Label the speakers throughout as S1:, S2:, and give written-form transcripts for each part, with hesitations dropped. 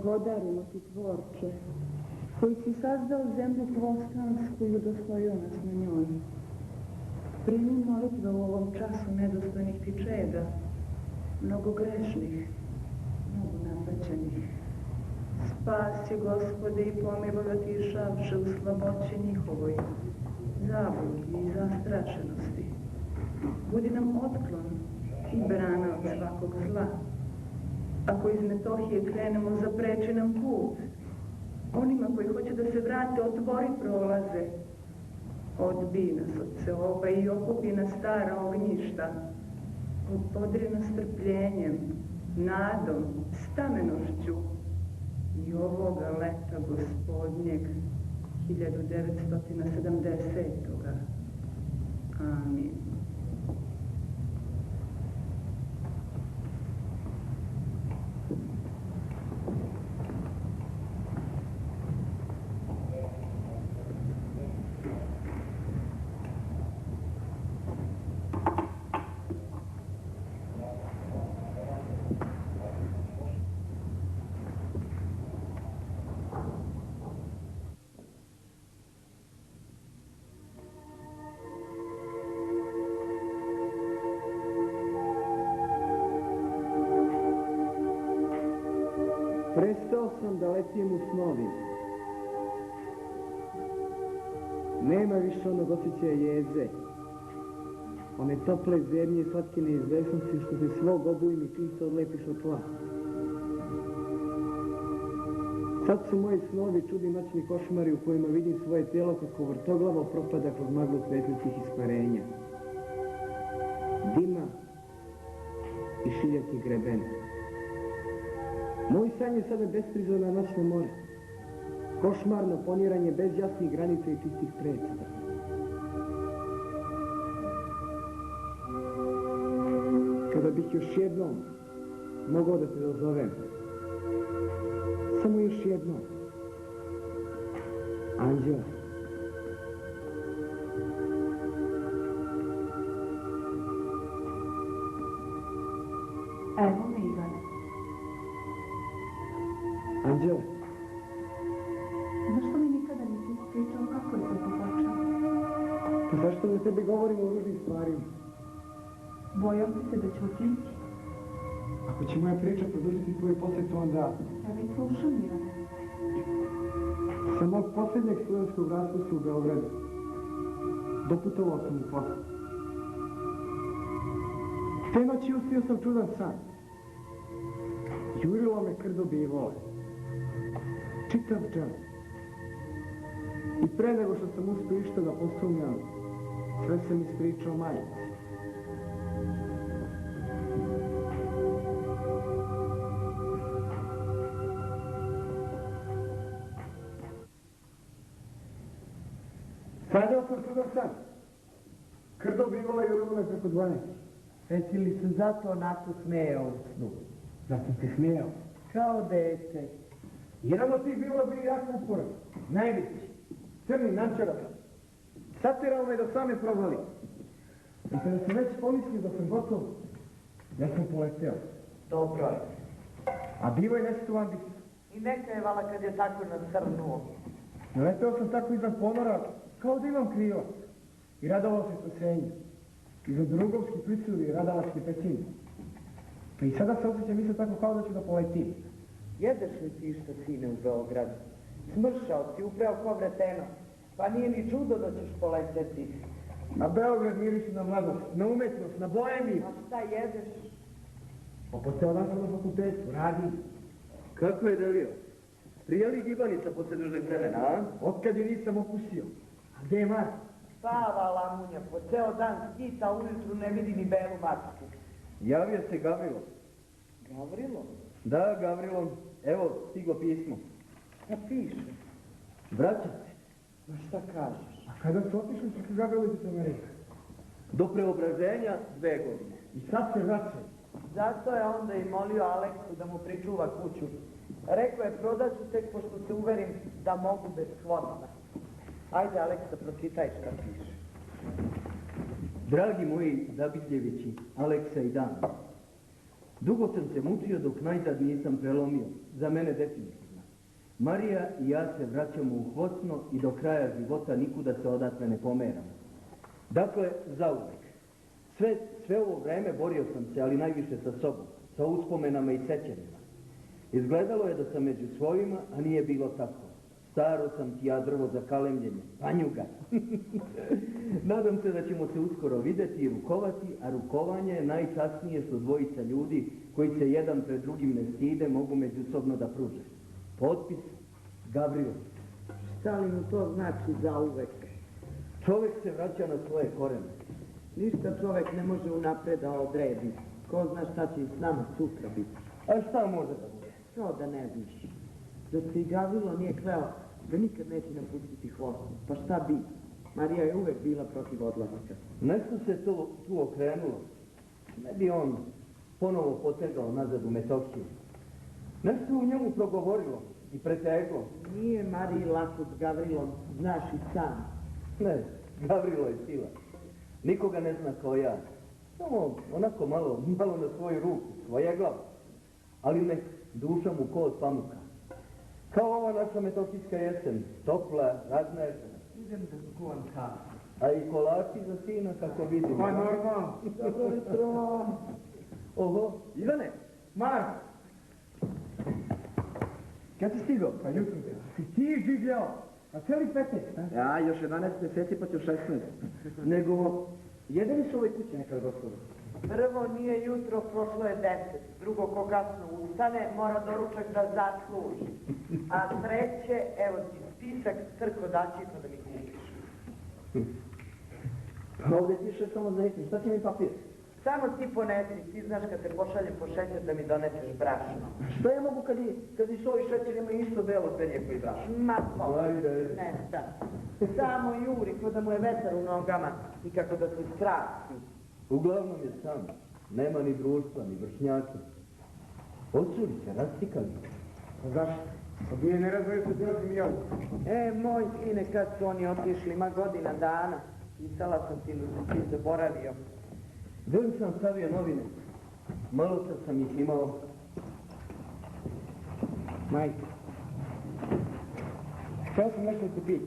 S1: Blagodarimo ti, Tvorče, koji si sazdao zemlju tvostansku i udostojio nas na njoj. Primi molitve u ovom času nedostojnih ti čeda, mnogo grešnih, mnogo napaćenih. Spasi, Gospode, i pomiluj otišavše u slaboći njihovoj, zabugi i zastrašenosti. Budi nam otklon i brana od svakog zla. Ako iz Metohije krenemo, zapreči nam put. Onima koji hoće da se vrate, otvori prolaze. Odbij nas od seoba i okupi na stara ognjišta. Podri nas strpljenjem, nadom, stamenošću i ovoga leta gospodnjeg 1970. Amin.
S2: Prestao sam da letim u snovima. Nema više onog osjećaja jeze, one tople zemlje i slatke neizvesnosti što se svog obujmi čim se odlepiš od tla. Sad su moji snovi čudni noćni košmari u kojima vidim svoje tijelo kako vrtoglavo propada kroz maglu svetličnih isparenja, dima i šiljatih grebena. Moj san je sada besprizorna noćna more, košmarno poniranje bez jasnih granica i čistih predstava. Kada bih još jednom mogao da te dozovem, samo još jednom, Anđela.
S1: Evo me, Ivane.
S2: Anđela.
S1: Zašto mi nikada nisi ispričao kako je sve to počelo?
S2: Pa zašto da tebi govorimo o ružnim stvarima?
S1: Bojao si se da ću otići.
S2: Ako će moja priča produžiti tvoju posjetu, onda...
S1: Ja već slušam, Ivane.
S2: Sa mog posljednjeg studentskog raspusta u Beogradu doputovao sam u poslu. Te noći uspio sam čudan san. Jurilo me krdo bivole. Čitav džan. I pre nego što sam uspio išta da posumnjam, sve sam ispričao majici. Sanjao sam čudan san. Krdo bivole i jurilo me preko 12.
S3: Reci li se zato onako smejao u snu?
S2: Da sam se smijao.
S3: Kao dete.
S2: Jedan od tih bivola bio jako uporan. Najveći. Crni, nančarav. Satirao me do same provali. I kada sam već pomislio da sam gotov, ja sam poleteo.
S3: Dobro je.
S2: A bivo je nešto ambis.
S3: I neka je vala kad je tako nasrnuo.
S2: Leteo sam tako iznad ponora, kao da imam krila. I radovao se spasenju. Iza drugovski priculi i radavački pećini. Pa i sada se osjećam isto tako kao da ću da poletim.
S3: Jedeš li ti što, sine, u Beogradu? Smršao si, upravo ko vreteno. Pa nije ni čudo da ćeš poleteti.
S2: A Beograd miriši na mladost, na umetnost, na bohemiju.
S3: A šta jedeš?
S2: Pa po ceo dan sam na fakultetu, radim.
S4: Kako je delio? Prija li gibanica posle dužeg vremena, a?
S2: Otkad je nisam okusio. A gde je Mark?
S3: Spava lamunja, po ceo dan skita, ujutru ne vidi ni belu mačku.
S4: Javio se Gavrilo.
S3: Gavrilo?
S4: Da, Gavrilo. Evo, stiglo pismo.
S3: Šta piše?
S4: Vraća se.
S3: Ma šta kažeš?
S2: A kada su otišli su Gavrilo iz Amerika?
S4: Do preobraženja 2 godine.
S2: I sad se vraćaju.
S3: Zato je onda i molio Aleksu da mu pričuva kuću. Rekao je, prodaću tek pošto se uverim da mogu bez kvota. Ajde, Aleksa, pročitaj šta piše.
S4: Dragi moji Zabitljevići, Aleksa i Dan, Dugo sam se mučio dok najzad nisam prelomio, za mene definitivno. Marija i ja se vraćamo u Hvosno i do kraja života nikuda se odatle ne pomeramo. Dakle, zauvek. Sve ovo vreme borio sam se, ali najviše sa sobom, sa uspomenama i sećanjima. Izgledalo je da sam među svojima, a nije bilo tako. Staro sam ti ja drvo za kalemljenje, panjuga. Nadam se da ćemo se uskoro videti i rukovati, a rukovanje je najčasnije što dvojica ljudi koji se jedan pred drugim ne stide mogu međusobno da pruže. Potpis Gavrilo.
S3: Šta li mu to znači zauvek?
S4: Čovjek se vraća na svoje korene.
S3: Ništa čovek ne može unapred da odredi. Ko zna šta će s nama sutra biti.
S4: A šta može da bude?
S3: Što da ne znaš? Da se i Gavrilo nije kleo da nikad neće napustiti Hvosno. Pa šta bi? Marija je uvek bila protiv odlaska.
S4: Nešto se to tu okrenulo. Ne bi on ponovo potegao nazad u Metohiju. Nešto u njemu progovorilo i preteglo.
S3: Nije Mariji lako s Gavrilom, znaš i sam.
S4: Ne, Gavrilo je sila. Nikoga ne zna kao ja. Samo onako malo na svoju ruku, svoje glavo. Ali nek duša mu ko od pamuka. Kao ova naša metohijska jesen, topla, raznežena.
S2: Idem da skuvam kafu.
S4: A i kolači za sina, kako vidimo.
S2: Pa normalno.
S3: Dobro jutro.
S4: Oho,
S2: Ivane, Marko. Kad si stigao? Pa jutro. Ti življao. A celi 15, a?
S5: Ja, još 11 mjeseci pa ću 16. Nego, jedini su ove kuće nekad gospodo.
S3: Prvo nije jutro, prošlo je 10. Drugo, ko kasno ustane, mora doručak da zasluži. A treće, evo ti spisak, crko daći pa da mi kupiš.
S5: Pa ovdje piše samo za nekim, šta će mi papir?
S3: Samo ti ponesi, ti znaš kad te pošaljem po šećer da mi doneseš brašno.
S5: Što ja mogu kad i soji šećer ima isto belo penje koji brašno?
S3: Ma to, ne šta. Samo juri, ko da mu je vetar u nogama i kako da se strasti.
S4: uglavnom je sam. Nema ni društva, ni vršnjaka. Odsuri se, rastikali.
S2: Pa zašto? Pa bije ne razvoje se dolazim i ovo.
S3: Moj sine, kad su oni otišli, ima godina dana. Pisala sam ti, da si zaboravio.
S4: Velim sam stavio novine. Malo sam ih imao.
S2: Majko. Htio sam nešto ti piti.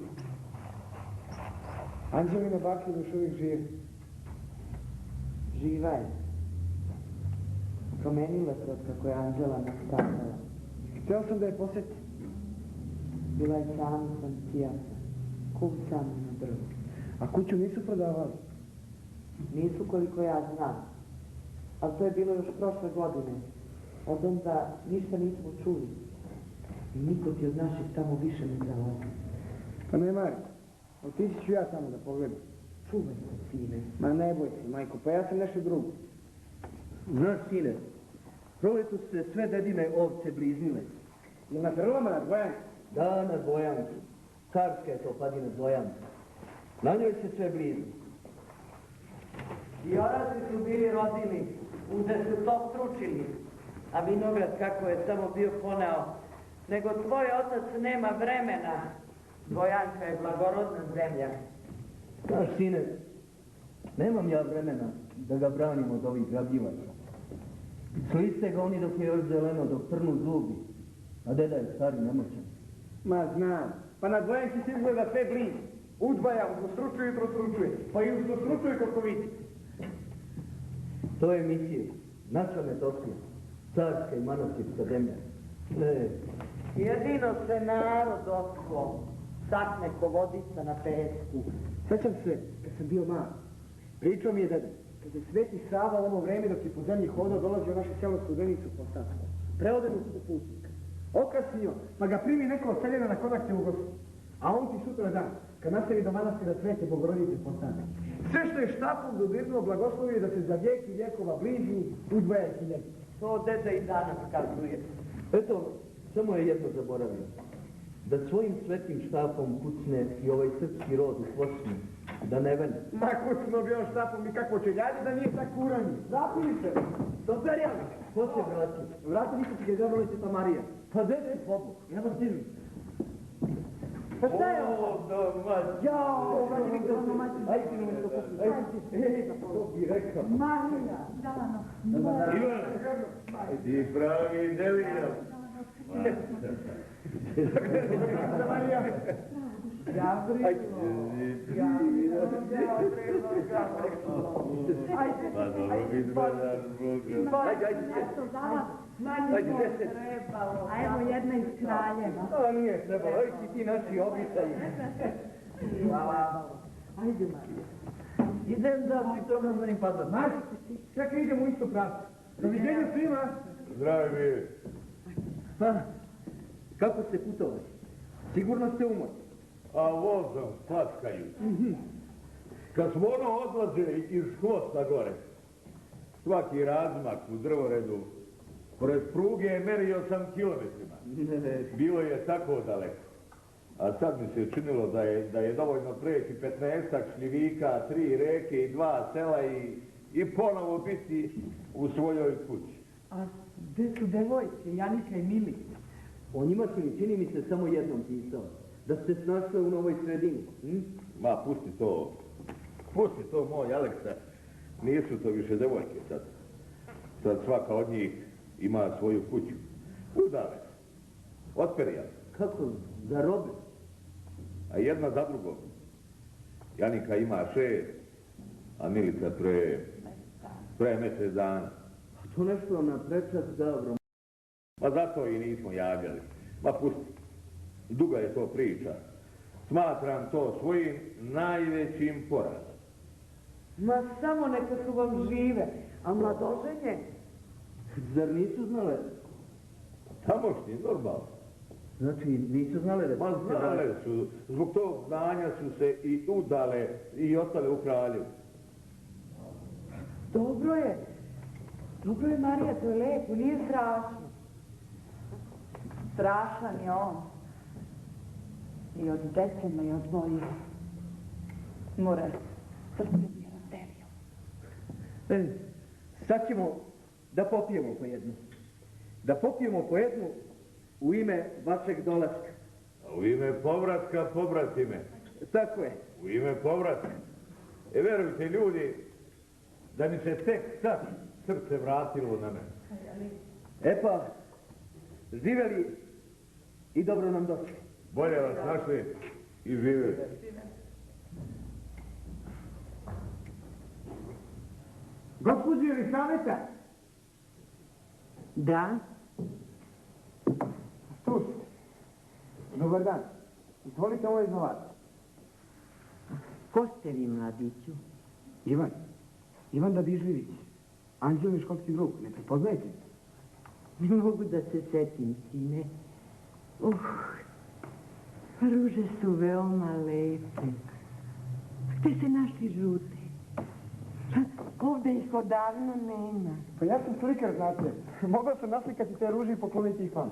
S2: Anđelina baka još uvijek žive.
S3: Živa je. Promenila se od kako je Anđela nastavila.
S2: Htio sam da je posjetim.
S3: Bila je samca cijata. Kucana na drvu.
S2: A kuću nisu prodavali.
S3: Nisu koliko ja znam. Ali to je bilo još prošle godine. Od onda ništa nismo čuli. I niko ti od naših tamo više ne zalazi.
S2: Pa ne mari. Otići ću ja tamo da pogledam.
S3: Čuvaj se, sine.
S2: Ma ne boj se, majko, pa ja sam nešto drugo.
S4: Znaš, sine, proletu su se sve dedine ovce bliznile.
S2: I na trlama nad Bojanka.
S4: Da, nad Bojanku. Carska je to padina Bojanka. Na njoj se sve blizni.
S3: I oraci su bili rodili, uze su to stručili, a vinograd kako je samo bio poneo, nego tvoj otac nema vremena. Bojanka je blagorodna zemlja.
S4: Znaš, sine, nemam ja vremena da ga branim od ovih grabljivaca. Sliste ga oni dok je još zeleno, dok trnu zubi, a deda je stari nemoćan.
S2: Ma znam, pa na Bojanki se izgleda sve blizu. Udvaja, udvostručuje i trostručuje, pa i udvostručuje kako vidi.
S4: To je misija, naša Metohija, carska i manastirska zemlja. Ne,
S3: Jedino se narod otko, sakne ko vodica na pesku.
S2: Sjećam se, kad sam bio mal, pričao mi je deda, kad je Sveti Sava u ono vreme dok je po zemlji hodao, dolazio u naše selo Studenicu po Statku. Preodenu su putnika. Okasnio, pa ga primi neko oseljeno na konakte u gostu. A on ti sutra dan, kad nastavi do manastira Svete Bogorodice po Statku. Sve što je štapom dodirnuo blagoslovio da se za vijek i vijekova bliži udvaja i njega.
S3: To deda i danas kazuje.
S4: eto, samo je jedno zaboravio. Da svojim svetim štapom kucne i ovaj srpski rod u Hvosnu, da ne vene.
S2: Ma kucno bi on štapom i kako će ljadi da nije tako urani. Vratili se. Dobar javnik.
S4: Ko se vrati?
S2: Vratili se ti ga zabrali Teta Marija.
S4: Pa dede je pobog.
S2: Ja vas stižu.
S1: Pa šta je ovo?
S4: O, domaći.
S1: Jao, Vladi Viktor, domaći.
S4: Ajde, idemo što kupi. Ajde, to bi rekao.
S1: Marija, Dano.
S6: Ivan, ti pravi Delija. Pa dobro, izgleda Boga.
S4: Ajde, 10.
S1: A evo jedna iz Kraljeva.
S4: A nije trebalo, ajde ti naši običaji.
S1: Ajde, Marija.
S2: Idem da mi to nazvanim padla. Znaš, čekaj, idemo u isto pravcu. Doviđenja svima.
S6: Zdravi.
S4: Pa, kako ste putovali? Sigurno ste umorni.
S6: A vozom klackaju. Kad smo odlazili iz Hvosna gore, svaki razmak u drvoredu, pored pruge merio sam kilometrima. Bilo je tako daleko. A sad mi se činilo da je dovoljno preći 15-ak šljivika, 3 reke i 2 sela i ponovo biti u svojoj kući.
S1: A gde su devojke, Janika i Milica?
S4: O njima si mi, čini mi se, samo jednom pisao. Da ste snašle u novoj sredini.
S6: Ma, pusti to. Pusti to, moj Aleksa. Nisu to više devojke sad. Sad svaka od njih ima svoju kuću. Udale. Otperija.
S4: Kako? Zarobili?
S6: A jedna za drugom. Janika ima 6, a Milica pre mjesec dana.
S4: A to nešto na prečac dobro.
S6: Ma zato i nismo javljali. Ma pusti. Duga je to priča. Smatram to svojim najvećim porazom.
S3: Ma samo neka su vam žive, a mladoženje?
S4: Zar nisu znale?
S6: Tamošnji, normalno.
S4: Znači, nisu znale da
S6: Ma
S4: su se
S6: znale
S4: vratili?
S6: su. Zbog tog znanja su se i udale i ostale u Kraljevu.
S3: Dobro je. Dobro je, Marija, to je lepo, nije strašno. Strašan je on. I od dece me je odvojio. Mora, srce mi je razdelio.
S4: Sad ćemo da popijemo po jednu. Da popijemo po jednu u ime vašeg dolaska.
S6: A u ime povratka, pobratime.
S4: Tako je.
S6: U ime povratka. Verujte ljudi, da mi se tek sad srce vratilo na mene.
S4: E pa, živeli i dobro nam došli.
S6: Bolje vas našli i živjeli.
S2: Gospođo Elisaveta,
S7: Da,
S2: slušajte. Dobar dan. Izvolite ovo iznovati.
S7: ko ste vi, mladiću?
S2: Ivan Dadižljević. Anđelin školski drug, ne prepoznajete?
S7: Ne mogu da se setim, sine. Ruže su veoma lepe. Gde se našli žute? Ovde ih odavno nema.
S2: Pa ja sam slikar, znate. Mogao sam naslikati te ruže i pokloniti ih vam.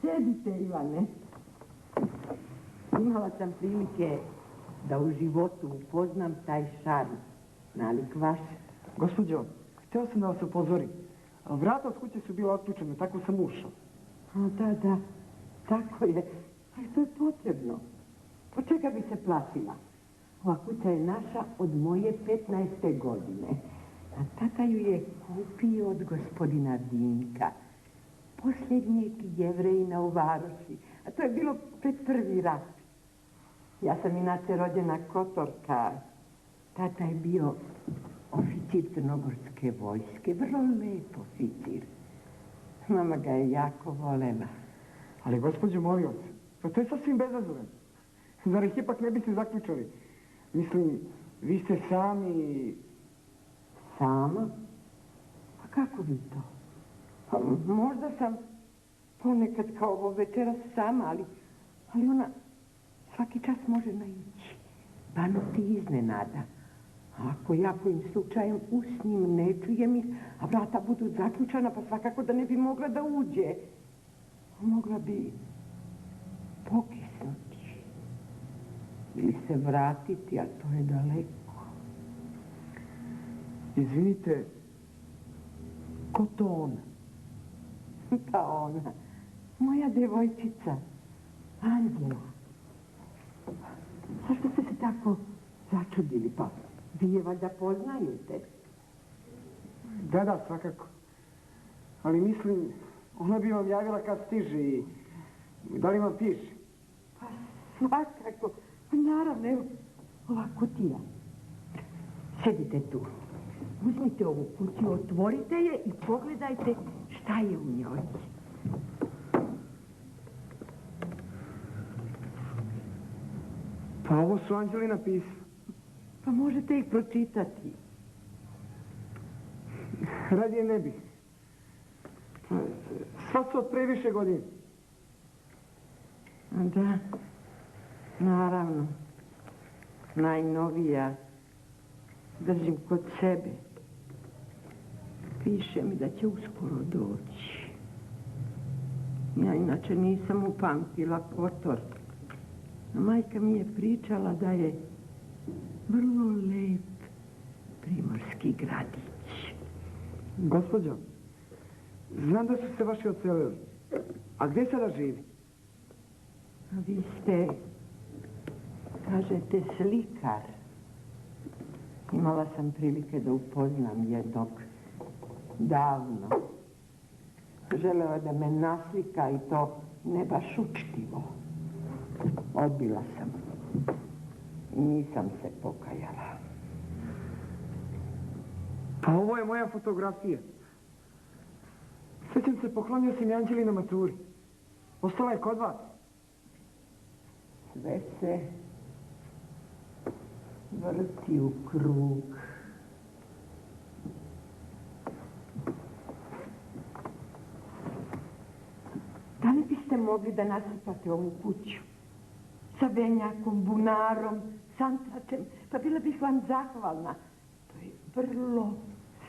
S7: Sedite, Ivane. Imala sam prilike da u životu upoznam taj šarm, nalik vaš.
S2: Gospođo, htio sam da vas upozorim. Vrata od kuće su bila otključena, tako sam ušao.
S7: Da, tako je. Ali to je potrebno. Po čega bi se plašila? Ova kuća je naša od moje 15. godine. A tata ju je kupio od gospodina Dinka, posljednjeg Jevrejina u Varoši. A to je bilo pred prvi rat. Ja sam inače rođena Kotorka. Tata je bio oficir Crnogorske vojske, vrlo lep oficir. Mama ga je jako volela.
S2: Ali gospođo, molim vas, pa to je sasvim bezazleno. Zar ih ipak ne biste zaključali? Mislim, vi ste sami...
S7: Sama? Pa kako vi to? Pa možda sam ponekad kao ovo večeras sama, ali ona svaki čas može naići. Banuti iznenada. A ako ja kojim slučajem usnim ne čujem ih, a vrata budu zaključana, pa svakako da ne bi mogla da uđe. Mogla bi pokisnuti. Ili se vratiti, a to je daleko.
S2: Izvinite, ko to ona?
S7: Pa ona, moja devojčica, valjda poznajete.
S2: Da, svakako. Ali mislim, ona bi vam javila kad stiže i da li vam piše?
S7: Pa svakako. Naravno, evo, ova kutija. Sedite tu. Uzmite ovu kutiju, otvorite je i pogledajte šta je u njoj.
S2: Pa ovo su Anđelina pisma.
S7: Pa možete ih pročitati.
S2: Radije ne bih. Sva su od previše godine.
S7: Da, naravno. Najnovija. Držim kod sebe. Piše mi da će uskoro doći. Ja inače nisam upamtila Kotor. A majka mi je pričala da je vrlo lep primorski gradić.
S2: Gospođo, znam da su se vaši odselili. A gdje sada živi?
S7: A vi ste, kažete, slikar. Imala sam prilike da upoznam jednog davno. Želeo je da me naslika i to ne baš učtivo. Odbila sam. I nisam se pokajala.
S2: Pa ovo je moja fotografija. Sjećam se, poklonio sam je Anđeli na maturi. Ostala je kod vas.
S7: Sve se vrti u krug. Da li biste mogli da nasipate ovu kuću? Sa venjakom, bunarom, santračem, pa bila bih vam zahvalna. To je vrlo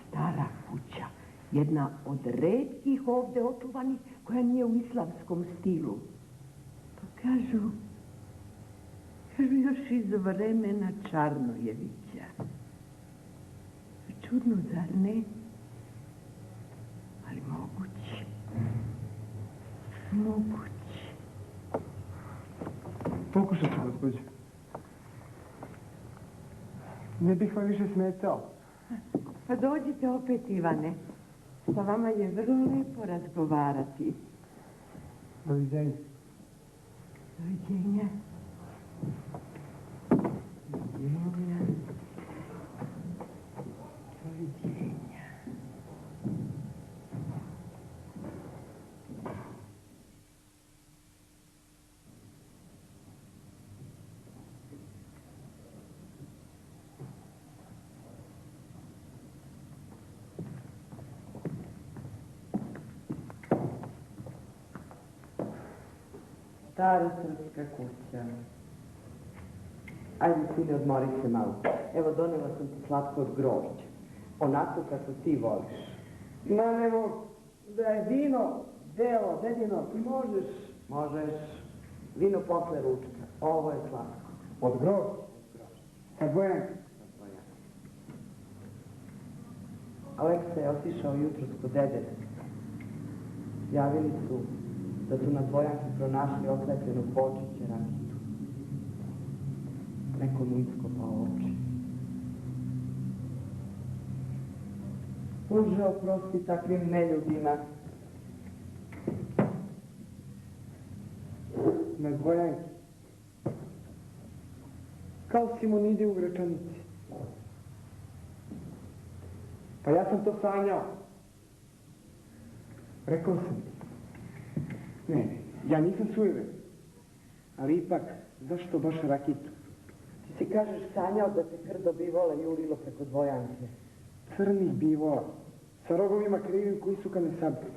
S7: stara kuća. Jedna od retkih ovdje očuvanih koja nije u islamskom stilu. Pa kažu još iz vremena Čarnojevića. Čudno, zar ne? Ali moguće. Moguće.
S2: Pokušat ću, gospođo. Ne bih vam više smetao.
S7: Pa dođite opet, Ivane. Sa vama je vrlo lepo razgovarati.
S2: Doviđenja.
S7: Doviđenja. Doviđenja. Doviđenja.
S3: Stara srpska kuća. Ajde, sine, odmori se malo. Evo, donela sam ti slatko od grožđa. Onako kako ti voliš.
S2: Ma ne mogu. Da je vino, belo, dedino, možeš.
S3: Možeš. Vino posle ručka. Ovo je slatko.
S2: Od grožđa. Sa Bojanka.
S3: Aleksa je otišao jutros kod dede. Javili su da su na Bojanki pronašli oslepljenu Bočiće rakitu. Neko mu iskopao oči. Bože, oprosti takvim neljudima.
S2: Na Bojanki. Kao Simonidi u Gračanici. Pa ja sam to sanjao. Rekao sam ti. Ne, ja nisam sujeven. Ali ipak, zašto baš rakitu?
S3: Ti si kažeš sanjao da te krdo bivola jurilo preko Dvojanke.
S2: Crnih bivola. Sa rogovima krivim koji su kame sablje.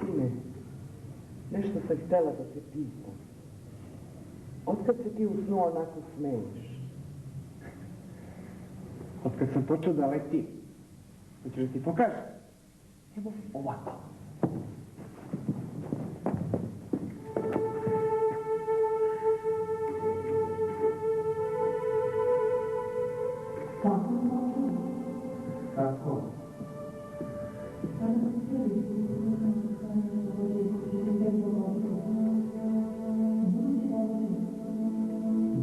S3: Sine, nešto sam htjela da te pitam. Otkad se ti u snu onako smeješ?
S2: Otkad sam počeo da letim. Hoćeš da ti pokažem? Evo ovako. Kako?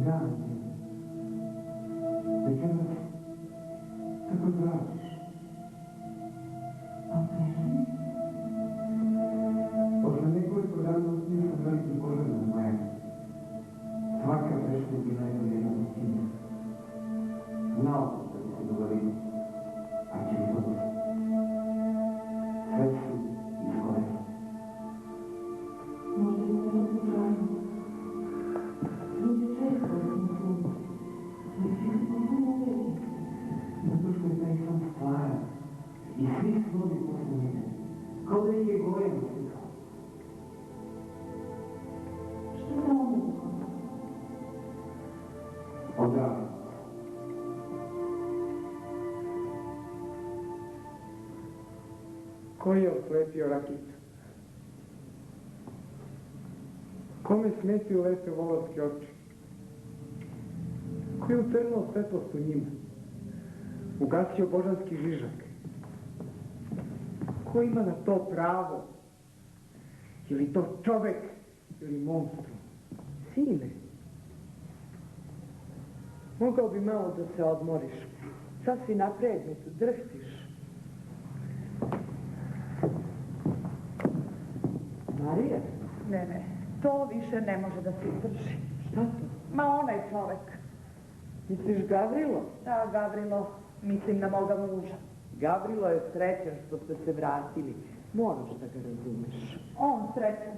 S2: Da. Koji je oslepio Rakicu? Kome smetiju lepe volovske oči? Ko je utrnuo svetlost u njima? Ugasio božanski žižak? Ko ima na to pravo? Je li to čovek ili monstrum?
S1: Sine, mogao bi malo da se odmoriš. Sad si napregnut, drhtiš.
S7: Marija,
S1: Ne, to više ne može da se izdrži.
S7: šta to?
S1: Ma onaj čovek.
S7: Misliš Gavrilo?
S1: Da, Gavrilo, mislim na moga muža.
S7: Gavrilo je srećan što ste se vratili. Moraš da ga razumeš.
S1: On srećan.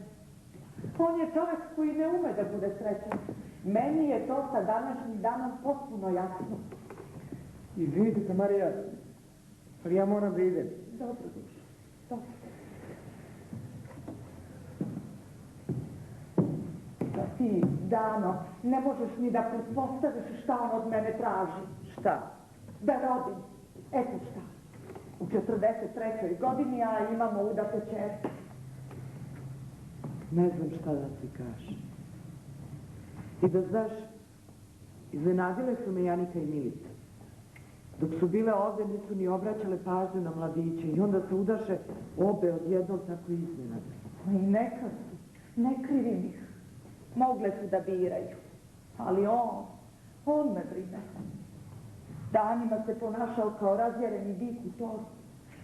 S1: On je čovek koji ne ume da bude srećan. Meni je to sa današnjim danom potpuno jasno.
S2: Izvinite se, Marija, ali ja moram da idem.
S1: Dobro, dušo. Dobro. Da ti, Dano, ne možeš ni da pretpostaviš šta on od mene traži.
S7: Šta?
S1: Da rodim. Eto šta. U 43. godini, a imamo udate čerke.
S7: Ne znam šta da ti kažem. I da znaš, iznenadile su me Janika i Milica. Dok su bile ovde, nisu ni obraćale pažnju na mladiće i onda se udaše obe odjednom tako iznenadne.
S1: I neka su. Ne krivim ih. Mogle su da biraju. Ali on me brine. Danima se ponašao kao razjereni bik u torbi.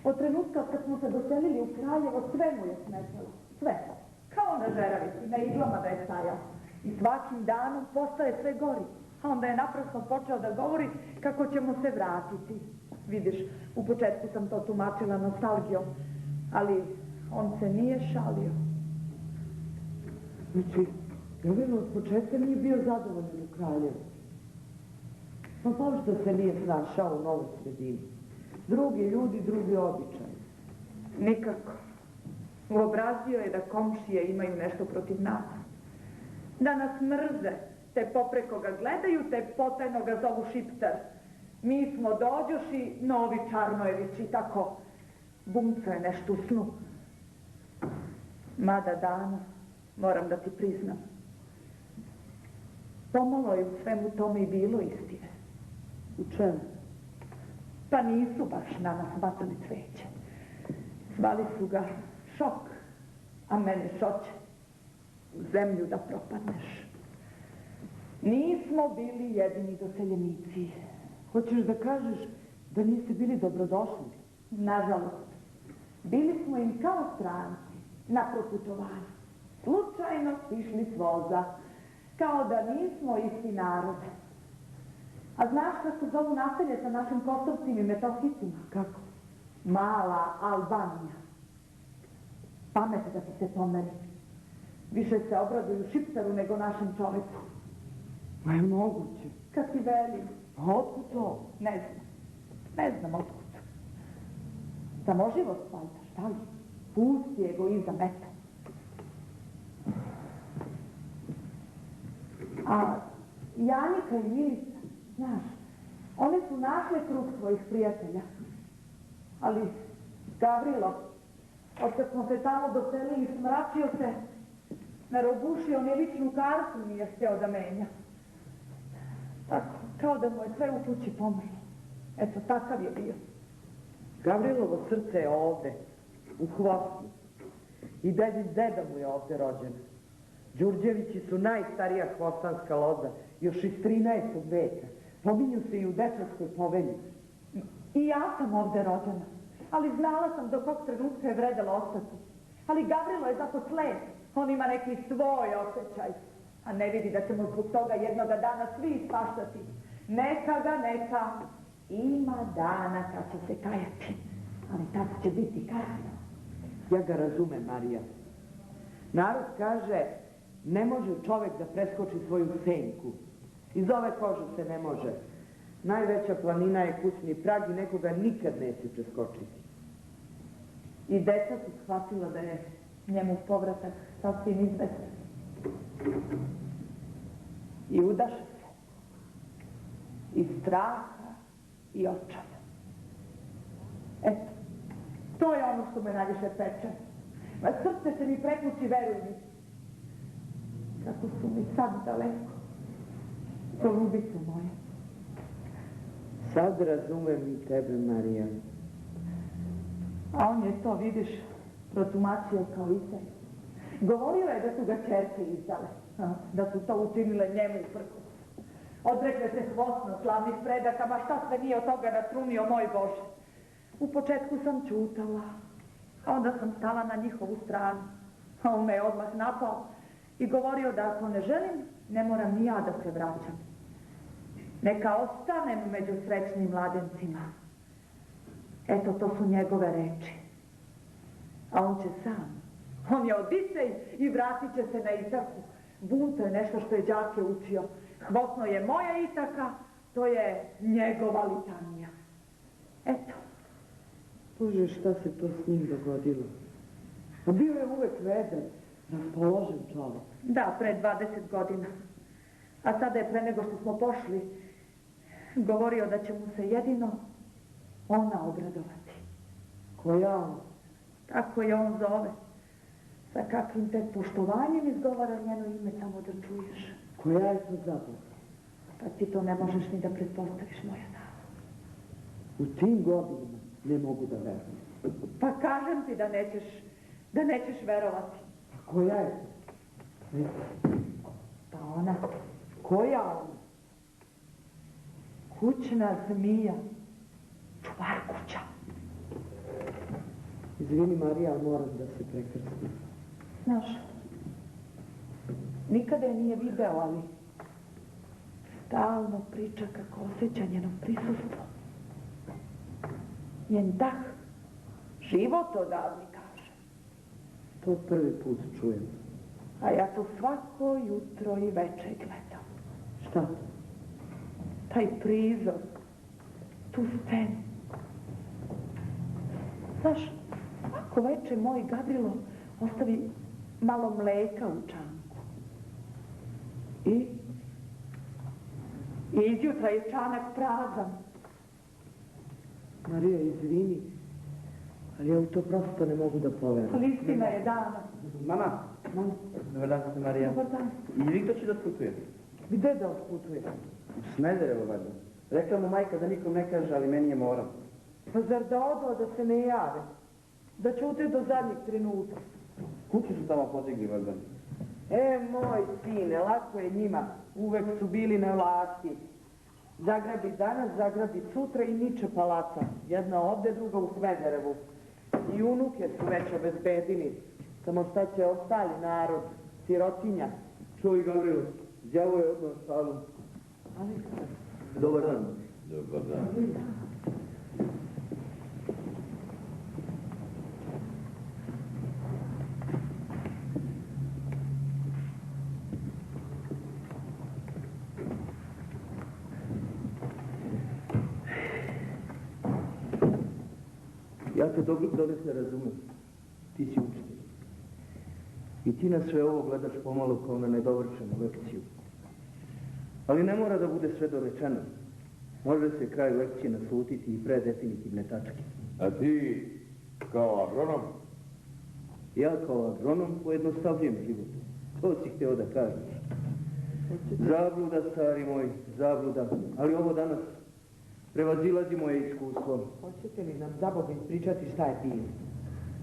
S1: Od trenutka kad smo se doselili u Kraljevo, sve mu je smetalo. Sve. Kao na žeravici, na iglama da je stajao. I svakim danom postaje sve gori. A onda je naprosto počeo da govori kako ćemo se vratiti. Vidiš, u početku sam to tumačila nostalgijom, ali on se nije šalio.
S7: Znači, Gavrilo od početka nije bio zadovoljan u Kraljevu. Pa pošto se nije snašao u novoj sredini. Drugi ljudi, drugi običaj.
S1: Nikako. Uobrazio je da komšije imaju nešto protiv nas. Da nas mrze, te popreko ga gledaju, te potajno ga zovu Šiptar. Mi smo dođoši, novi Čarnojević i tako. Bumco je nešto u snu. Mada Dana, moram da ti priznam. Pomalo je u svemu tome i bilo istine.
S7: U čemu?
S1: Pa nisu baš na nas bacali cveće. Zvali su ga Šok, a mene Šoće. U zemlju da propadneš. Nismo bili jedini doseljenici.
S7: Hoćeš da kažeš da niste bili dobrodošli?
S1: Nažalost, bili smo im kao stranci na proputovanju. Slučajno išli s voza, kao da nismo isti narod. A znaš kako zovu naselje sa našim Kosovcima i Metohijcima?
S7: Kako?
S1: Mala Albanija. Pamet da ti se pomeri. Više se obraduju Šiptaru nego našem čoveku.
S7: Ma je moguće.
S1: Kad ti velim,
S7: A otkud to?
S1: ne znam otkud. Samoživost, valjda, šta li? Pusti egoizam, eto. A Janika i Milica, znaš, one su našle krug svojih prijatelja. Ali Gavrilo, od kad smo se tamo doselili, smračio se, narobušio, ni ličnu kartu nije htio da menja. Tako, kao da mu je sve u kući pomrlo. Eto, takav je bio.
S7: Gavrilovo srce je ovde, u Hvosnu. I deda mu je ovde rođen. Đurđevići su najstarija hvostanska loza, još iz 13. veka. Pominju se i u Dečanskoj povelji.
S1: I ja sam ovde rođena, ali znala sam do kog trenutka je vredelo ostati. Ali Gavrilo je zato slep, on ima neki svoj osjećaj, a ne vidi da ćemo zbog toga jednoga dana svi spaštati. Neka, ima dana kad će se kajati, ali tad će biti kasno.
S7: Ja ga razumem, Marija. Narod kaže, ne može čovek da preskoči svoju senku. Iz ove kože se ne može. Najveća planina je kućni prag i nekoga nikad neće preskočiti.
S1: I deca su shvatila da je njemu povratak sasvim izvestan. I udaše se. Iz straha i očaja. Eto, To je ono što me najviše peče. Ma srce se mi prekući, veruj mi. Kako su mi sad daleko. Polubice moje.
S3: Sad razumem i tebe, Marija.
S1: A on je to, vidiš, protumačio kao i te. Govorio je da su ga čerke izdale, da su to učinile njemu u prku. Odrekle se hvosno slavnih predaka, ma šta sve nije od toga natrunio, moj Bože. U početku sam čutala, a onda sam stala na njihovu stranu. A on me je odmah napao i govorio da ako ne želim, ne moram ni ja da se vraćam. Neka ostanem među srećnim mladencima. Eto, to su njegove reči. A on će sam. On je Odisej i vratit će se na Itaku. Bunt je nešto što je đake učio. Hvosno je moja Itaka, to je njegova litanija. Eto.
S3: Bože, šta se to s njim dogodilo? A bio je uvek veden, raspoložen čovjek.
S1: Da, pre 20 godina. A sada je pre nego što smo pošli govorio da će mu se jedino ona obradovati.
S3: Koja on?
S1: Tako je on zove. Sa kakvim tek poštovanjem izgovara njeno ime, samo da čuješ.
S3: Koja je to zabava?
S1: Pa ti to ne možeš ni da pretpostaviš, moja dama.
S3: U tim godinama ne mogu da verujem.
S1: Pa kažem ti da nećeš verovati.
S3: A koja je to?
S1: Pa ona. Koja ona? Kućna zmija. Čuvar kuća.
S3: Izvini, Marija, ali moram da se prekrstim.
S1: Znaš, nikada je nije video, ali stalno priča kako osjeća njeno prisustvo. Njen dah, život odavni, kaže.
S3: To prvi put čujem.
S1: A ja to svako jutro i večer gledam.
S3: Šta?
S1: Taj prizor, tu scenu. Znaš, ako veče moj Gavrilo ostavi malo mleka u čanku. I izjutra je čanak prazan.
S3: Marija, izvini, ali ja u to prosto ne mogu da poverujem.
S1: Ali istina je dana.
S5: Mama, dobar dan, ste Marija.
S1: Dobar dan.
S5: I Viktor će da sputuje.
S1: Gde da otputuje?
S5: U Smederevo, valjda. Rekla mu majka da nikom ne kaže, ali meni je moram.
S1: Pa zar da odo da se ne jave? Da ćute do zadnjeg trenutka.
S5: Kuću su tamo podigli, valjda.
S3: Moj sine, lako je njima. Uvek su bili na vlasti. Zagrabi danas, zagrabi sutra i niče palaca. Jedna ovde, druga u Smederevu. I unuke su već obezbedili. Samo šta će ostali narod, sirotinja.
S4: Čuj, Gavrilo, đavo je odmah salom. Dobar dan.
S6: Dobar dan.
S4: Ja te dole se razumem. Ti si učitelj. I ti na sve ovo gledaš pomalo kao na nedovršenu lekciju. Ali ne mora da bude sve dorečeno. Može se kraj lekcije naslutiti i pre definitivne tačke.
S6: A ti, kao agronom?
S4: Ja kao agronom pojednostavljujem život. To si hteo da kažeš. Zabluda, stari moj, zabluda. Ali ovo danas prevazilazi moje iskustvo.
S3: Hoćete li nam za Boga ispričati šta je bilo?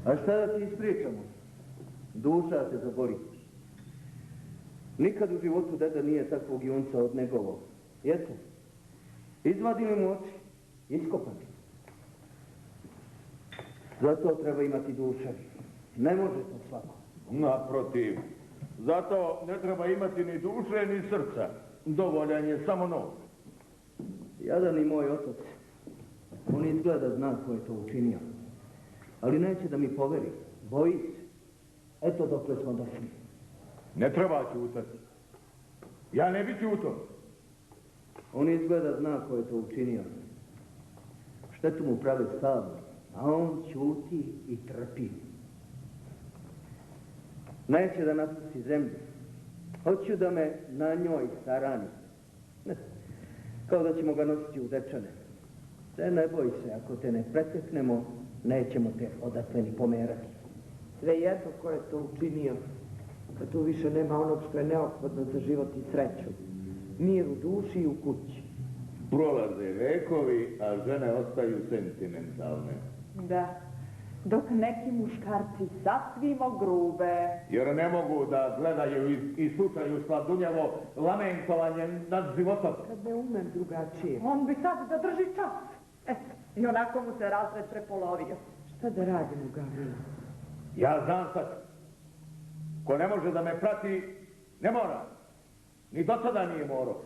S4: A šta da ti ispričamo? Duša te zaboli. Nikad u životu deda nije takvog junca odnegovao. Jeste? Izvadili mu oči, iskopani. Zato treba imati duše. Ne može to svako.
S6: Naprotiv. Zato ne treba imati ni duše, ni srca. Dovoljan je samo nos.
S4: Jadan i moj otac. On izgleda zna ko je to učinio. Ali neće da mi poveri. Boji se. Eto dokle smo došli.
S6: Ne treba ćutati. Ja ne bi ćutao.
S4: On izgleda zna ko je to učinio. Štetu mu prave stalno, a on ćuti i trpi. Neće da napusti zemlju. Hoću da me na njoj sarani. Kao da ćemo ga nositi u dečane. Ne boj se, ako te ne preteknemo, nećemo te odatle ni pomerati.
S3: Svejedno ko je to učinio, kad tu više nema onog što je neophodno za život i sreću. Mir u duši i u kući.
S6: Prolaze vekovi, a žene ostaju sentimentalne.
S1: Da, dok neki muškarci sasvimo grube.
S6: Jer ne mogu da gledaju i slušaju sladunjavo lamentovanje nad životom.
S3: Kad ne umem drugačije.
S1: On bi sad da drži čas. Eto, i onako mu se razred prepolovio.
S3: Šta da radimo, Gavrilo?
S6: Ja znam sad. Ko ne može da me prati, ne mora. Ni do sada nije morao.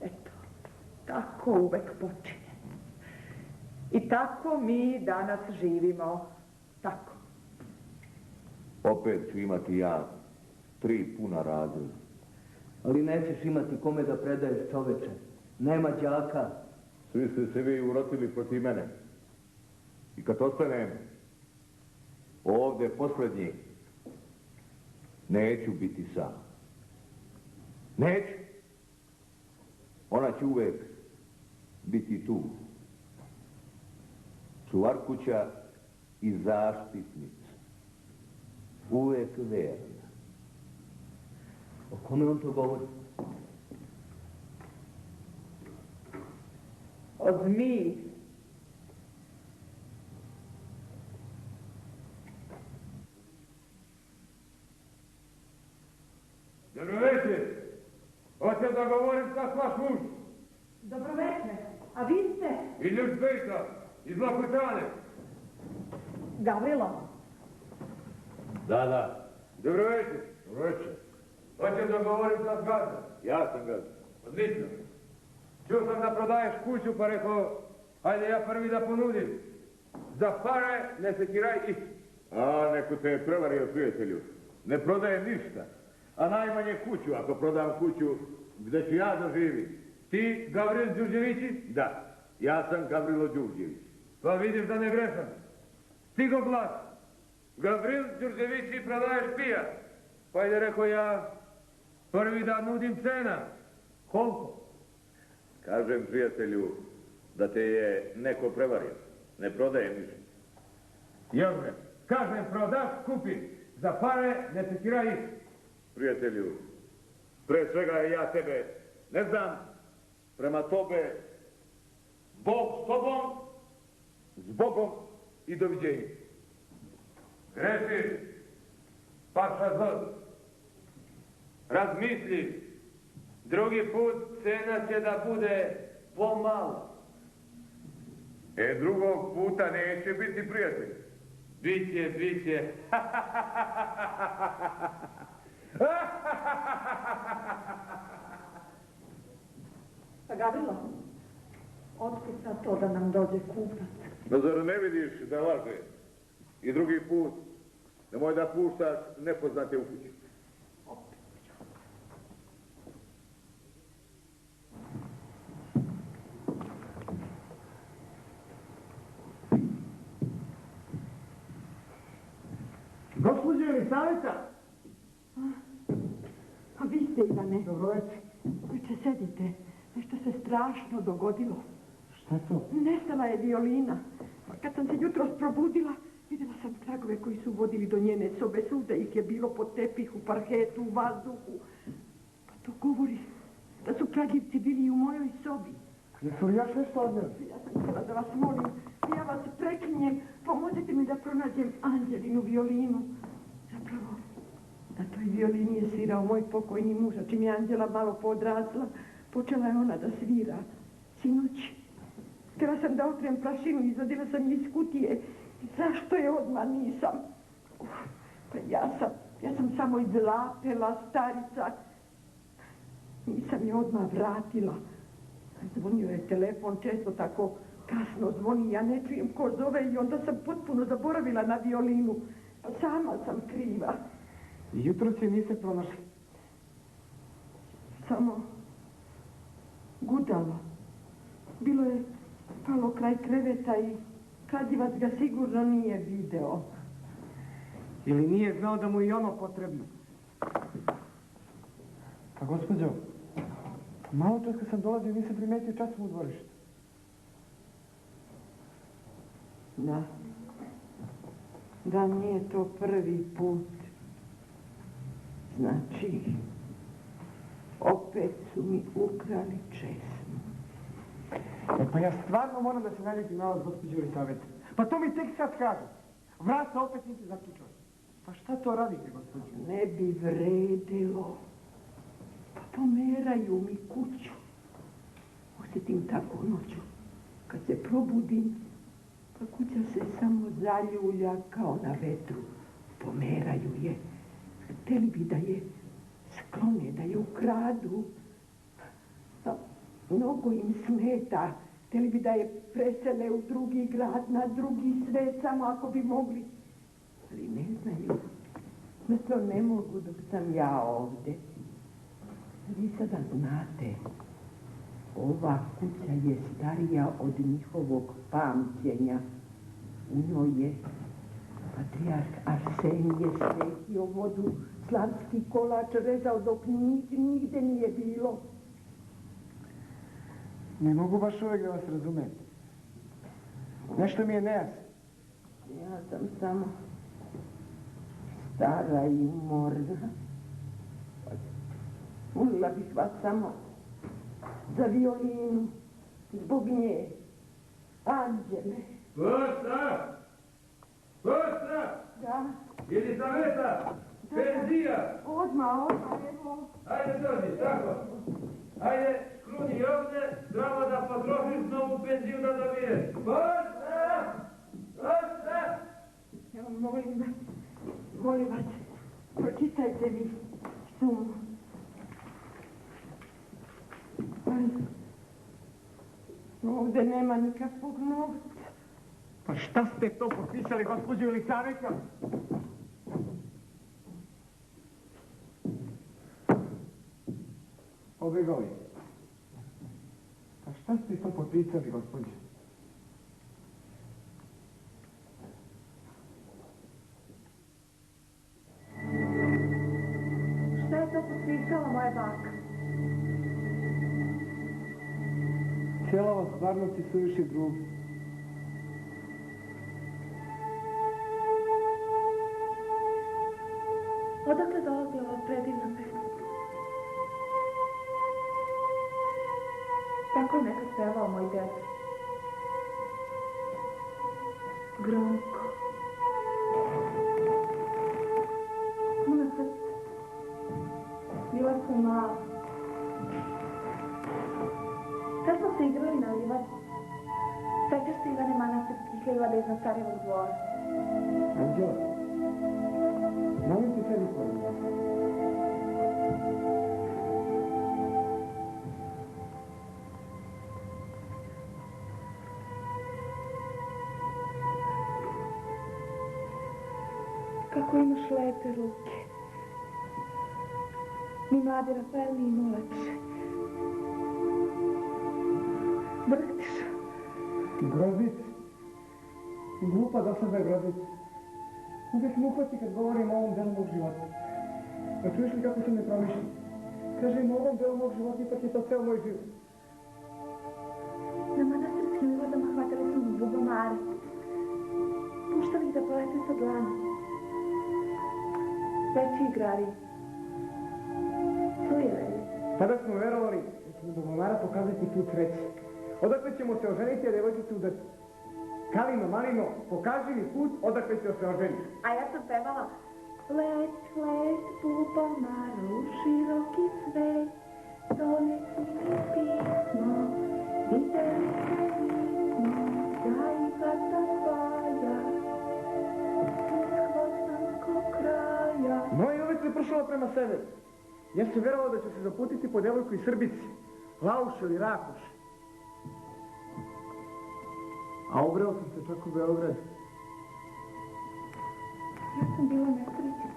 S1: Eto, tako uvek počinje. I tako mi danas živimo. Tako.
S6: Opet ću imati ja 3 puna razreda.
S4: Ali nećeš imati kome da predaješ, čoveče. Nema đaka.
S6: Svi ste se vi urotili protiv mene. I kad ostanem ovde posljednji, neću biti sam. Neću. Ona će uvek biti tu. Čuvar kuća i zaštitnica. Uvek verna.
S4: O kome on to govori?
S1: O zmiji.
S2: Dobro večer. Hoćem da govorim sa vaš muž.
S1: Dobro večer. A vi ste?
S2: Iz Ljubčevica, iz Lakutane.
S1: Gavrilo.
S6: Da.
S2: Dobro večer.
S6: Dobro večer.
S2: Hoćem da govorim sa Gazdom.
S6: Ja sam gazda.
S2: Odlično. Čuo sam da prodaješ kuću, pa rekao, hajde ja prvi da ponudim. Za pare ne sekiraj isto.
S6: A, neko te je prevario, prijatelju. Ne prodajem ništa. A najmanje kuću, ako prodam kuću, gde ću ja da živim.
S2: Ti, Gavril Đurđevići?
S6: Da, ja sam Gavrilo Đurđević.
S2: Pa vidiš da ne grešam. Stigo glas. Gavril Đurđevići prodaješ pijat. Pa je rekao ja, prvi da nudim cena. Koliko?
S6: Kažem, prijatelju, da te je neko prevario. Ne prodajem ništa.
S2: Jevre, kažem prodaš, kupi. Za pare ne sekiraj isto.
S6: Prijatelju, pre svega ja tebe ne znam, prema tobe, Bog s tobom, s Bogom i doviđenjem.
S2: Grešiš, paša zod. Razmisli, drugi put cena će da bude pomalo.
S6: Drugog puta neće biti prijatelj.
S2: Biće.
S1: Pa Gavrilo, otkud sad to da nam dođe kupac?
S6: No zar ne vidiš da laže? I drugi put, nemoj da puštaš nepoznate u kuću.
S2: Gospođo Elisaveta!
S7: A vi ste, Ivane.
S2: Dobro večer.
S7: Viče, sedite. Nešto se strašno dogodilo.
S2: Šta to?
S7: Nestala je violina. Kad sam se jutros probudila, vidjela sam tragove koji su vodili do njene sobe. Svuda ih je bilo po tepihu, parketu, vazduhu. Pa to govori da su kradljivci bili i u mojoj sobi.
S2: Jesu li još nešto odneli?
S7: Ja sam htjela da vas molim, ja vas preklinjem, pomozite mi da pronađem Anđelinu violinu. Zapravo, na toj violini je svirao moj pokojni muž, a čim je Anđela malo podrasla, počela je ona da svira. Sinoć, htjela sam da otrem prašinu, izvadila sam je iz kutije. Zašto je odmah nisam? Pa ja sam samo izlapela, starica. Nisam je odmah vratila. Zvonio je telefon, često tako kasno zvoni, ja ne čujem ko zove i onda sam potpuno zaboravila na violinu. Pa sama sam kriva.
S2: I jutro se niste pronašli?
S7: Samo gudalo. Bilo je palo kraj kreveta i kradljivac ga sigurno nije video.
S2: Ili nije znao da mu je ono potrebno? Pa gospođo, malo čas kad sam dolazio nisam primetio čas u dvorištu.
S7: Da nije to prvi put. Znači, opet su mi ukrali česmu.
S2: Pa ja stvarno moram da se naljutim na vas, gospođo Elisaveta. Pa to mi tek sad kaže. Vrata opet nisi zaključala. Pa šta to radite, gospođo?
S7: Ne bi vredilo. Pa pomeraju mi kuću. Osjetim tako noću. Kad se probudim, pa kuća se samo zaljulja kao na vetru. Pomeraju je. Hteli bi da je sklone, da je ukradu. Pa mnogo im smeta. Hteli bi da je presele u drugi grad, na drugi svet, samo ako bi mogli. Ali ne znaju. Da to ne mogu dok sam ja ovde. Vi sada znate, ova kuća je starija od njihovog pamćenja. U njoj je patrijarh Arsenije svetio vodu, slavski kolač rezao dok nigde nije bilo.
S2: Ne mogu baš uvijek da vas razumem. Nešto mi je nejasno.
S7: Ja sam samo stara i umorna. Molila bih vas samo za violinu, zbog nje, Anđele.
S6: Kosta! Kosta!
S7: Da?
S6: Elisaveta! Penzija!
S7: Odmah, evo.
S6: Ajde dođi, tako. Ajde, skruni ovdje, treba da potrošiš novu penziju da dobiješ. Kosta! Kosta!
S7: Evo, molim vas, pročitajte mi sumu. Ovdje nema nikakvog novca.
S2: Pa šta ste to potpisali, gospođo Elisaveta? Obegovi. Pa šta ste to potpisali, gospođo?
S1: Šta je to potpisala moja baka?
S2: Cijela ova stvarnost je suviše druga.
S1: Odakle dolazi ova predivna pesma? Tako je nekad pevao moj ded. Gromko. Puna srca. Bila sam mala. Kad smo se igrali na livadi, sećaš se Ivane Manastirskih livada iznad Carevog dvora?
S2: Anđela, molim te sebi pored nas.
S1: Kako imaš lepe ruke. Ni mladi Rafael ni imao lepše. Drhtiš.
S2: Grozic. Glupa dosadna Grozic. Uvijek me upati kad govorim o ovom delu mog života. Pa čuješ li kako se ne promišljam? Kažem, o ovom delu mog života ipak je to ceo moj život.
S1: Na manastirskim livadama hvatali smo bubamare. Puštali ih da polete sa dlana. Veći igrari. Čujeli.
S2: Tada smo verovali da ćemo do Bubamara pokazati put sreće. Odakle ćemo se oženiti, a devojčicu udati. Kalino, Malino, pokaži mi put odakle ćemo se oženiti.
S1: A ja sam pevala let, let, Bubamaru, široki svet, donesi mi pismo, videli se nismo, ja i vrata tvoja, iz Hvostanskog kraja.
S2: Moje uvek se pršalo prema severu. Ja sam verovao da ću se zaputiti po devojku iz Srbici, Lauš ili Rakuš. A ugreo sam se čak u Beograd.
S1: Ja sam bila nesrećna.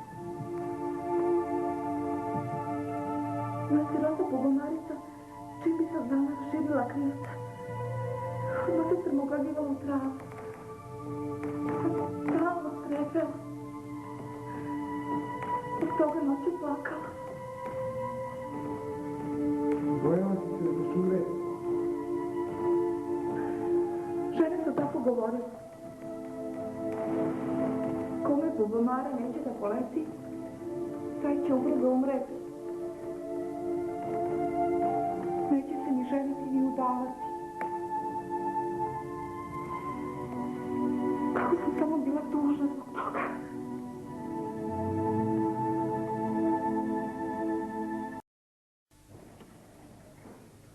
S1: Moja sirota Bubamarica, čim bi se znala raširila krivca, odmah se strmoglavljivala u travu. Sam stalno strepela. Od toga noći plakala.
S2: Bojala sam se da te šure.
S1: Žene su tako govorile. Lubomara neće da poleti, taj će ubrzo umreti. Neće se ni ženiti ni udavati. Kako sam samo bila tužna zbog toga.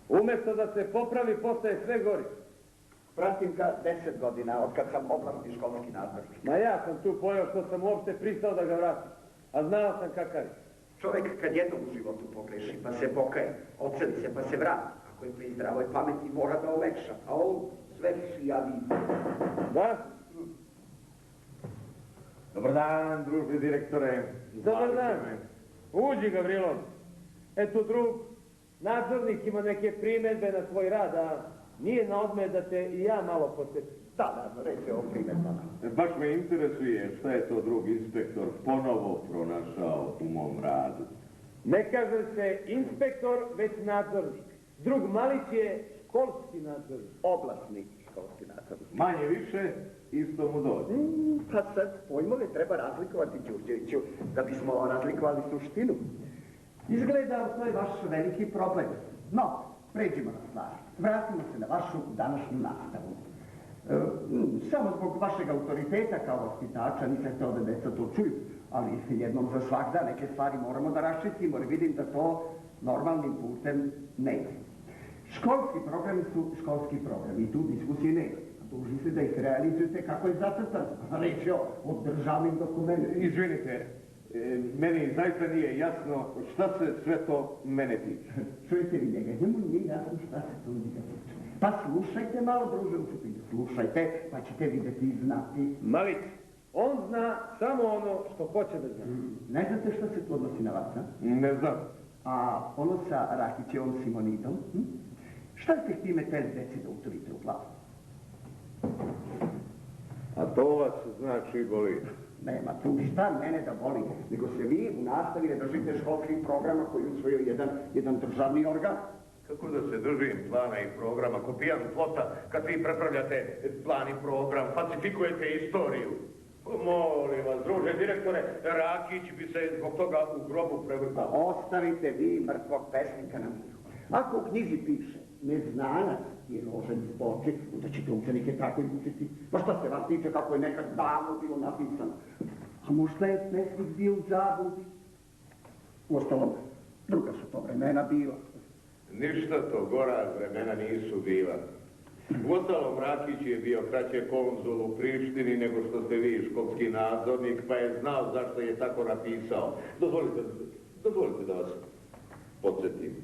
S4: Umjesto da se popravi, postaje sve gori.
S5: Pratim ga 10 godina, od kad sam oblasti školski nadzornik.
S4: Ma ja sam tu pojao što sam uopšte pristao da ga vratim. A znao sam kakav je.
S5: Čovjek kad jednom u životu pogreši, pa se pokaje, odseli se pa se vrati. Ako je pri zdravoj pameti, mora da omekša, a on sve šijavi.
S4: Da?
S6: Dobar dan, druže direktore.
S4: Dobar dan. Uđi, Gavrilo. Eto drug, nadzornik ima neke primjedbe na svoj rad, a nije na odmet da te i ja malo posjetim.
S5: Da, reći o primjedbama.
S6: Baš me interesuje šta je to drug inspektor ponovo pronašao u mom radu.
S4: Ne kaže se inspektor, već nadzornik. Drug Malić je školski nadzornik.
S5: Oblasni školski nadzornik.
S6: Manje više, isto mu dođe.
S5: Pa sad pojmove treba razlikovati, Đurđeviću, da bismo razlikovali suštinu. Izgleda to je vaš veliki problem. No, pređimo na stvar. Vratimo se na vašu današnju nastavu. Samo zbog vašeg autoriteta kao vaspitača nisam htio da deca to čuju, ali jednom za svakda neke stvari moramo da raščistimo jer vidim da to normalnim putem ne ide. Školski programi su školski programi i tu diskusije ne ide. Dužni se da ih realizujete kako je zacrtano. Reč je o državnim dokumentima.
S6: Izvinite, meni zaista nije jasno šta se sve to mene tiče.
S5: Čujete li njega, njemu nije jasno šta se to njega tiče. Pa slušajte malo, druže učitelju, slušajte, pa ćete vidjeti i znati.
S4: Malić, on zna samo ono što hoće da zna.
S5: Ne znate što se tu odnosi na vas, a?
S6: Ne znam.
S5: A ono sa Rakićevom Simonidom? Šta ste htime te deci da uturite u glavu?
S6: A to vas znači boli.
S5: Nema tu šta mene da boli, nego se vi u nastavi ne držite školskih programa koji usvojio jedan državni organ.
S6: Kako da se držim plana i programa, ko pijan plota, kad vi prepravljate plan i program, falsifikujete istoriju? Molim vas, druže direktore, Rakić bi se zbog toga u grobu prevrtao.
S5: Ostavite vi mrtvog pesnika na miru. Ako u knjizi piše, neznanac je ložen iz oči, onda ćete učenike tako i učiti. Pa šta se vas tiče kako je nekad davno bilo napisano? A možda je pesnik bio u zabludi? Uostalom, druga su to vremena bila.
S6: Ništa to gora vremena nisu bila. Uostalom, Rakić je bio kraće konzul u Prištini nego što ste vi školski nadzornik, pa je znao zašto je tako napisao. Dozvolite da vas podsjetim.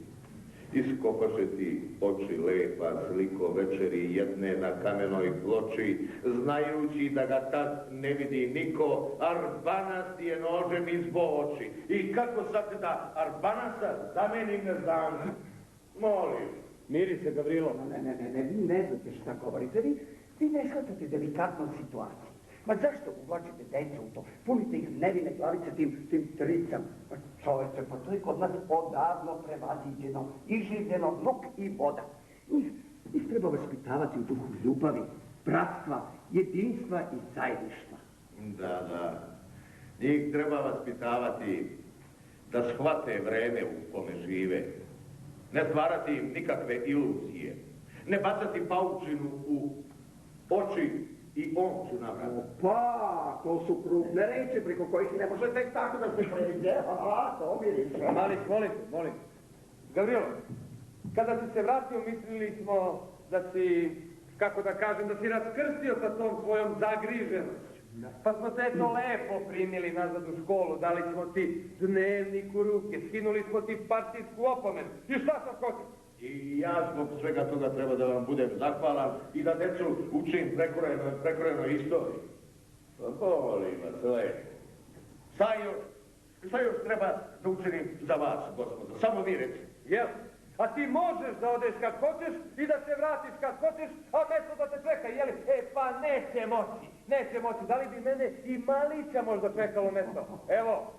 S6: Iskopaše ti oči lepa sliko večeri jedne na kamenoj ploči, znajući da ga tad ne vidi niko, Arbanas je nožem izbo oči. I kako sad da Arbanasa zamenim neznancem? Molim.
S4: Miri se, Gavrilo.
S5: Ne, vi ne znate šta govorite, vi ne shvatate delikatnu situaciju. Ma zašto uvlačite decu u to? Punite ih nevine glavice tim tricama. Pa čoveče, pa to je kod nas odavno prevaziđeno, iživljeno luk i voda. Njih treba vaspitavati u duhu ljubavi, bratstva, jedinstva i zajedništva.
S6: Da. Njih treba vaspitavati da shvate vreme u kome žive. Ne stvarati im nikakve iluzije. Ne bacati paučinu u oči i omču na vrat.
S5: Pa, to su krupne reči preko kojih ne možete tako da se pređe. To miriše.
S4: Malić, molim. Gavrilo, kada si se vratio, mislili smo da si, kako da kažem, da si raskrstio sa tom svojom zagriženošću. Pa smo te eto lepo primili nazad u školu, dali smo ti dnevnik u ruke, skinuli smo ti partijsku opomenu. I šta sad hoćeš?
S6: I ja zbog svega toga treba da vam budem zahvalan i da decu učim prekrojenoj istoriji. Pa molim vas, lepo. Šta još treba da učinim za vas, gospodo? Samo vi reći.
S4: Jel? A ti možeš da odeš kad hoćeš i da se vratiš kad hoćeš, a mesto da te čeka, jeli? Pa neće moći. Da li bi mene i Malića možda čekalo mesto? Evo,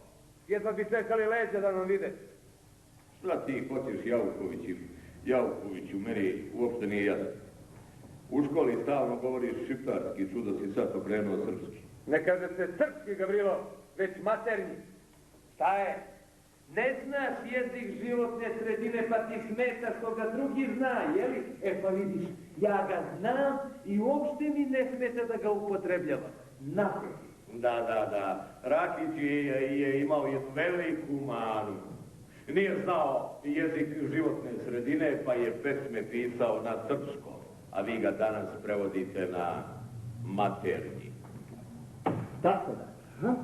S4: jedva bi čekali leđa da nam vide.
S6: Šta ti hoćeš, Jaukoviću, meni uopšte nije jasno. U školi stalno govoriš šiptarski, čudo si sad okrenuo srpski. Ne kažete srpski, Gavrilo, već maternji.
S3: Šta je? Ne znaš jezik životne sredine, pa ti smeta što ga drugi zna, jeli? E pa vidiš, ja ga znam i uopšte mi ne smeta da ga upotrebljavam. Naprotiv.
S6: Da. Rakić je imao jednu veliku manu. Nije znao jezik životne sredine, pa je pesme pisao na srpskom, a vi ga danas prevodite na maternji.
S4: Tako da.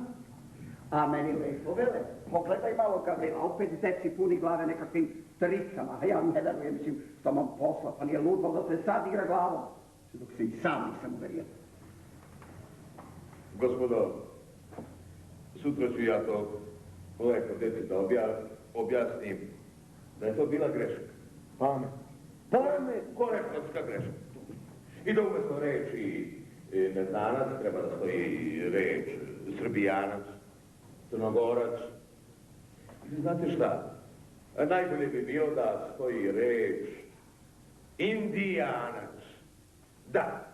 S5: A meni lepo vele, pogledaj malo Gavrila, opet deci puni glave nekakvim stricama, a ja ne verujem, mislim, što mam posla, pa nije ludno da se sad igra glavom, dok se i sam nisam uverio.
S6: Gospodo, sutra ću ja to lepo djetetu objasnim da je to bila greška. Pamet, korektorska greška. I da umjesto reči neznanac treba da stoji reč srbijanac, crnogorac. I znate šta? Najbolje bi bilo da stoji reč indijanac. Da,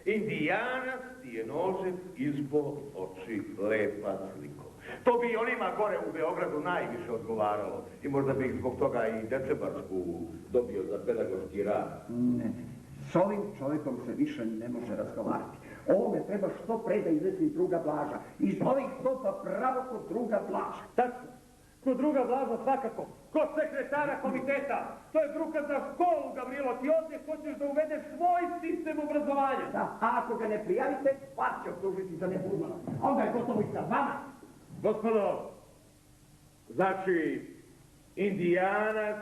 S6: indijanac ti je nožem ispod oči lepa sliko. To bi onima gore u Beogradu najviše odgovaralo i možda bih zbog toga i Decebarsku dobio za pedagoški rad.
S5: Ne, s ovim čovjekom se više ne može razgovarati. Ovome treba što pre da izvesni druga Blaža. Iz ovih stopa pravo kod druga Blaža.
S3: Tačno. Kod druga Blaža svakako. Kod sekretara komiteta. To je bruka za školu, Gavrilo. Ti ovdje hoćeš da uvedeš svoj sistem obrazovanja.
S5: Da, a ako ga ne prijavite, vas će optužiti za nebudnost. Onda je gotovo i sa vama.
S6: Gospodo, znači, indijanac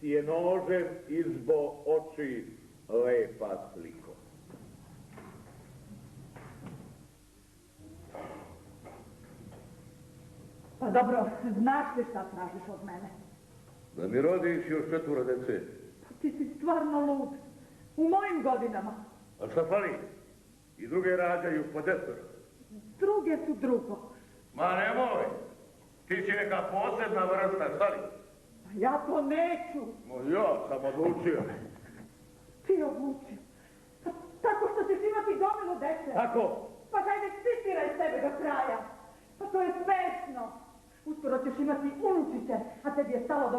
S6: ti je nožem izbo oči lepa sliko.
S8: Pa dobro, znaš li šta tražiš od mene?
S6: Da mi rodiš još 4 dece.
S8: Pa ti si stvarno lud. U mojim godinama.
S6: A šta fali? I druge rađaju po 10.
S8: Druge su drugo.
S6: Ma nemoj, ti si neka posebna vrsta, šta li?
S8: Pa ja to neću.
S6: Ja sam odlučio.
S8: Ti odlučio. Pa tako što ćeš imati gomilu dece.
S6: Tako?
S8: Pa hajde citiraj sebe do kraja. Pa to je smešno. Uskoro ćeš imati unučiće, a tebi je stalo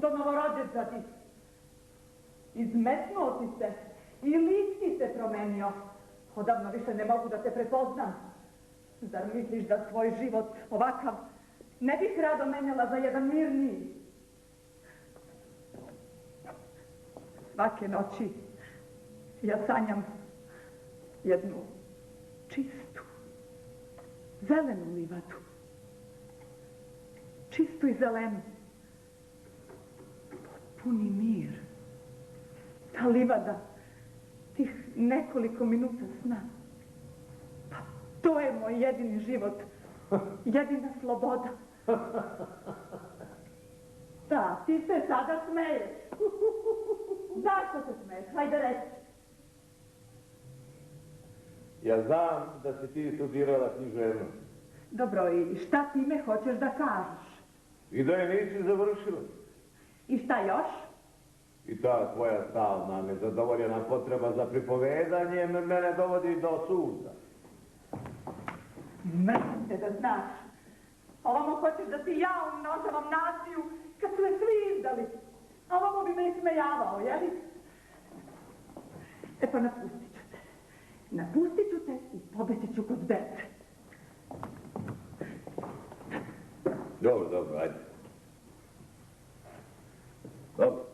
S8: do novorođenčadi. Izmetnuo si se i lik ti se promenio. Odavno više ne mogu da te prepoznam. Zar misliš da svoj život ovakav ne bih rado menjala za jedan mirniji? Svake noći ja sanjam jednu čistu, zelenu livadu. Čistu i zelenu. Potpuni mir. Ta livada, tih nekoliko minuta sna. Pa to je moj jedini život. Jedina sloboda. Da, ti se sada smeješ. Zašto se smeješ? Hajde reći.
S6: Ja znam da si ti studirala književnost.
S8: Dobro, i šta ti me hoćeš da kažeš?
S6: I da je nisi završila.
S8: I šta još?
S6: I ta tvoja stalna nezadovoljena potreba za pripovedanje mene dovodi do suza.
S8: Mrzim te da znaš. Ovamo hoćeš da ti ja umnožavam naciju kad su je svi izdali. A ovamo bi me ismejavao, jeli? E pa napustit ću te. Napustit ću te i pobeći ću kod dece.
S6: Dobro, ajde. Dobro.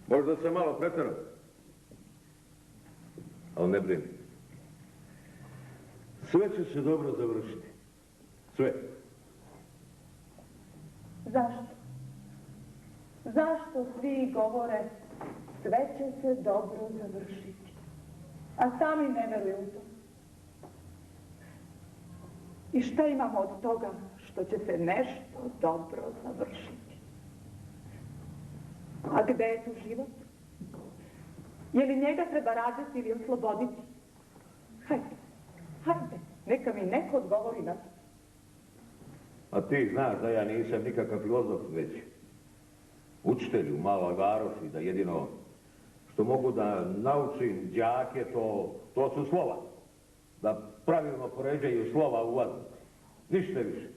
S6: Možda sam malo preterao. Ali ne brini. Sve će se dobro završiti. Sve.
S8: Zašto? Zašto svi govore sve će se dobro završiti? A sami ne veruju u to. I šta imamo od toga što će se nešto dobro završiti? A gde je tu život? Je li njega treba rađati ili osloboditi? Hajde, neka mi neko odgovori na to.
S6: A ti znaš da ja nisam nikakav filozof već učitelj u maloj varoši, da jedino što mogu da naučim đake, to su slova. Da pravilno poređaju slova u azbuci. Ništa više.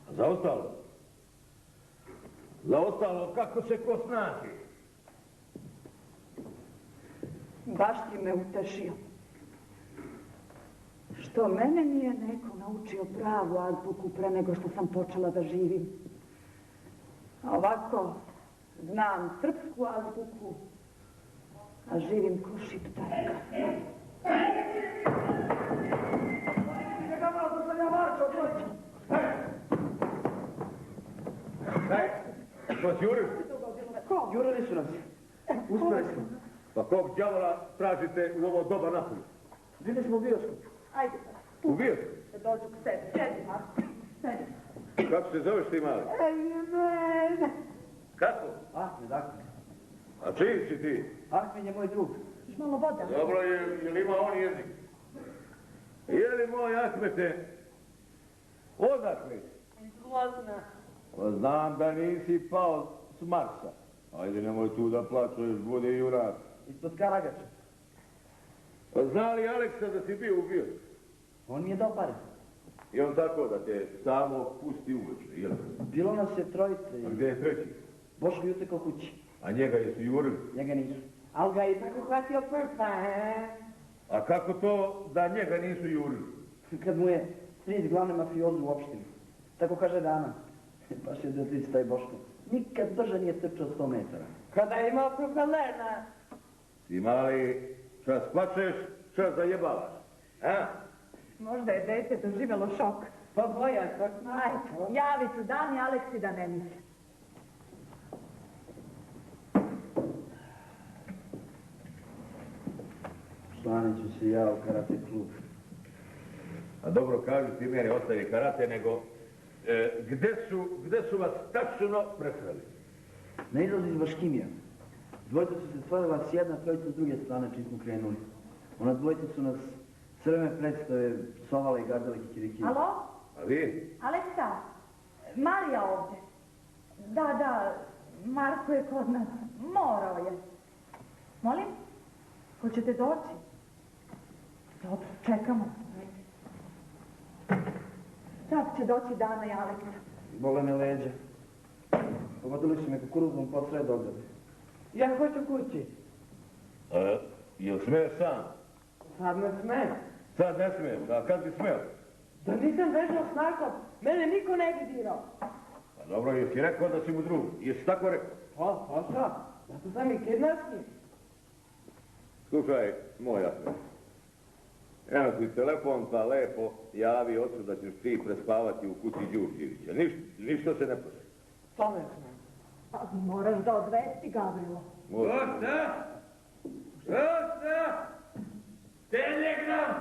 S6: A za ostalo kako se ko snađe.
S8: Baš ti me utešio. Što mene nije neko naučio pravu azbuku pre nego što sam počela da živim. A ovako znam srpsku azbuku, a živim ko šiptarka.
S6: Ko si jurili?
S8: Ko?
S5: Jurili su nas. Uspeli smo.
S6: Pa kog djavola tražite u ovo doba napolju?
S5: Bili smo u bioskopu.
S8: Ajde,
S6: U bioskopu?
S8: da dođu k sebi. Sedi, Marko. Sedi.
S6: Kako se zoveš ti mali? Kako?
S5: Ahmed, Ahmed.
S6: A čiji si ti?
S5: Ahmed je moj drug.
S8: Još malo voda.
S6: Dobro, je li ima on jezik? Je li moj Ahmete? Odakle?
S3: Iz Lozna.
S6: Pa znam da nisi pao s Marsa. Ajde, nemoj tu da plačuješ, bude jurak.
S5: Ispod Karagača.
S6: Pa zna li Aleksa da si bio u bioskopu?
S5: On mi je dao pare.
S6: I on tako da te samo pusti uveče, jel?
S5: Bilo nas je trojice.
S6: A gdje je treći?
S5: Boško je utekao kući.
S6: A njega jesu jurili?
S5: Njega nisu.
S7: Al ga je tako hvatio prpa,
S6: A kako to da njega nisu jurili?
S5: Kad mu je stric glavni mafiozu u opštini. Tako kaže Dana. Baš je detić taj Boško. Nikad brže nije trčao 100 metara.
S7: kada je imao propeler na...
S6: Ti mali, čas plačeš, čas zajebavaš. A?
S8: Možda je dete doživjelo šok.
S7: Pa boja, kako...
S8: Ajde, javi su Dani Aleksi da ne misle.
S5: Članit ću se ja u karate klub.
S6: A dobro, kažu ti meni ostaje karate, nego gde su vas tačno presreli?
S5: Na izlazu iz Vaškimija. Dvojica su se stvarila s jedna, trojica s druge strane čim smo krenuli. Ona dvojica su nas sve vreme predstave psovale i gardale kikiriki.
S8: Alo?
S6: A vi?
S8: Aleksa, Marija ovdje. Da, Marko je kod nas. Morao je. Molim? Hoćete doći? Dobro, čekamo. Sad će doći Dana i Aleksa.
S5: Bole me leđa. Pogodili su me kukuruzom pod sred ograde.
S7: Ja hoću kući.
S6: Jel smiješ sam?
S7: Sad ne smem.
S6: Sad ne smiješ, a kad bi smio?
S7: Da nisam vežao s Markom, mene niko ne bi dirao.
S6: Pa dobro, jesi rekao da si mu drug? Jesi tako rekao?
S7: Pa šta? Zato sam i kidnapski.
S6: Slušaj, moj Ahmed. Evo ti telefon, pa lepo javi ocu da ćeš ti prespavati u kući Đurđevića. Ništa se ne pravi.
S7: To ne smem.
S8: Pa moraš da odvesti, Gavrilo.
S6: Šta? Šta? Telegram!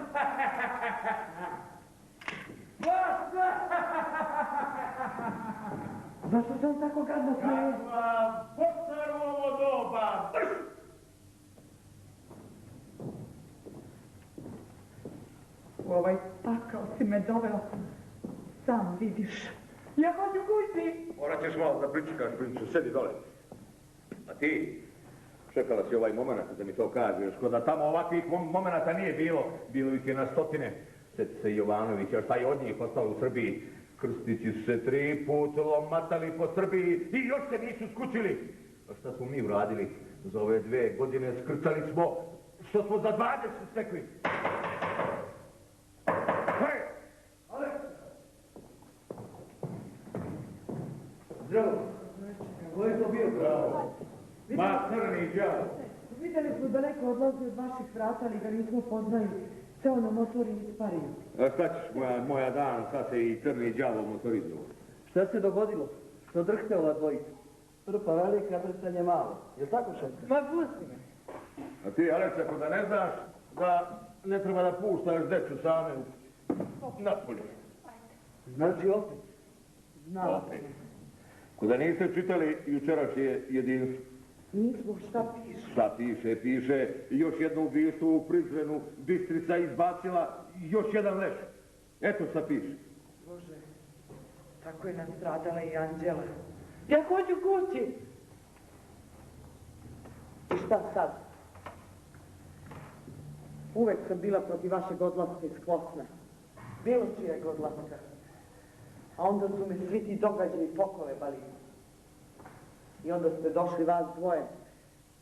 S7: Zašto sam tako gadno smeje?
S6: Kakva postarovo doba!
S8: U ovaj pakao si me doveo. Sam vidiš.
S7: Ja hoću kući.
S6: Morat ćeš malo da pričekaš, princu, sedi dole. A ti, čekala si ovaj moment da mi to kažeš, ko da tamo ovakvih momenata nije bilo. Bilo ih je na stotine. Sjeti se Jovanovića, šta je od njih ostalo u Srbiji. Krstići su se 3 put lomatali po Srbiji i još se nisu skućili. A šta smo mi uradili za ove 2 godine? Skrcali smo što smo za 20 stekli. Hej!
S5: Zdravo. Ko je to bio?
S6: Bravo. Ma, crni džavo.
S7: Vidjeli smo da neko odlazi od vaših vrata, ali ga nismo poznali. Seo na motor i ispario.
S6: A šta ćeš, moja dan, sad se i crni džavo motorizovao.
S5: Šta se dogodilo? Što drhte ova dvojica? Prpa velika, drhtanje malo. Je tako, šefka?
S7: Ma pusti me.
S6: A ti, Aleksa, ako da ne znaš da ne treba da puštaš decu same napolje.
S5: Znači opet?
S7: Znala
S6: Opet. Ko da niste čitali jučerašnje jedinstvo?
S7: Nismo, šta piše?
S6: Šta piše? Piše još jedno ubijstvo u Prizrenu, Bistrica izbacila još jedan leš. Eto šta piše.
S8: Bože, tako je nastradala i Anđela.
S7: Ja hoću kući.
S8: I šta sad?
S3: Uvek sam bila protiv vašeg odlaska iz Kvosna. Bilo čijeg odlaska. A onda su me svi ti događaji pokolebali. I onda ste došli vas dvoje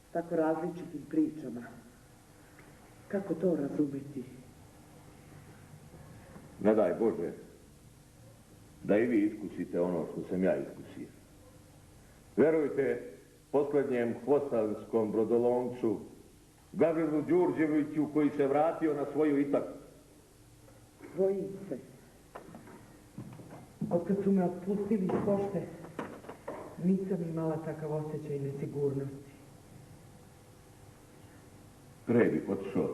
S3: s tako različitim pričama. Kako to razumeti?
S6: Ne daj Bože da i vi iskusite ono što sam ja iskusio. Verujte posljednjem hvostanskom brodolomcu Gavrilu Đurđeviću koji se vratio na svoju Itaku.
S3: Bojim se. Otkad su me otpustili iz pošte, nisam imala takav osjećaj nesigurnosti.
S6: Pre bi otišao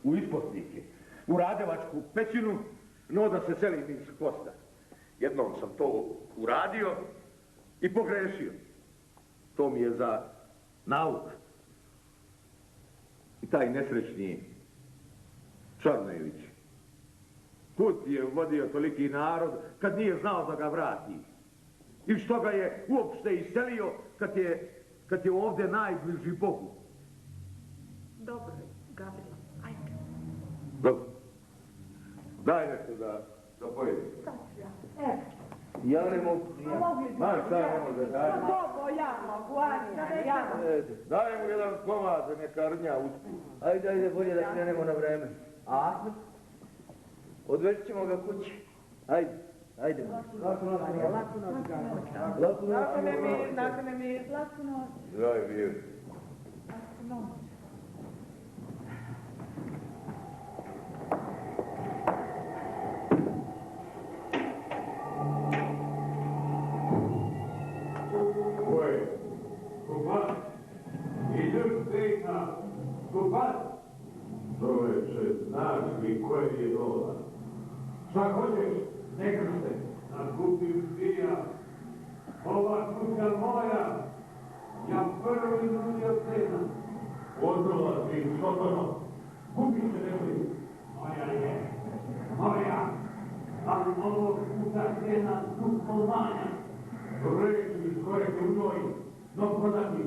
S6: u ispostnike, u Radevačku pećinu, no da se selim iz Hvosta. Jednom sam to uradio i pogrešio. To mi je za nauk. I taj nesrećni Čarnević, kud je vodio toliki narod kad nije znao da ga vrati? I što ga je uopšte iselio kad je ovdje najbliži Bogu?
S1: Dobro, Gavrilo, ajde.
S6: Dobro. Daj nešto da pojedim.
S1: Sad ću ja. Evo.
S4: Ja ne mogu.
S6: Ma šta ne može, daj.
S1: Dobro, ja mogu, ja mogu.
S6: Daj mu jedan komad da neka rnja uspije.
S4: Ajde, bolje da krenemo na vreme. A Ahmed? Odveći ćemo ga kući. Ajde.
S1: Lako noć. Nakon mir. Lako noć.
S6: Zdravim mir.
S1: Lako noć.
S6: Kupat, ideš peka, kupat. Čoveče, znaš li koje je dola? Šta hoćeš, ne kršte, da kupiš pija. Ova kuća moja, ja prvi nudio cena. Odnova ti, šotono, kupi se nekoj. Moja je, moja, ali ovog puta cena skupo manja. Reći iz koje te unoji, no prodati.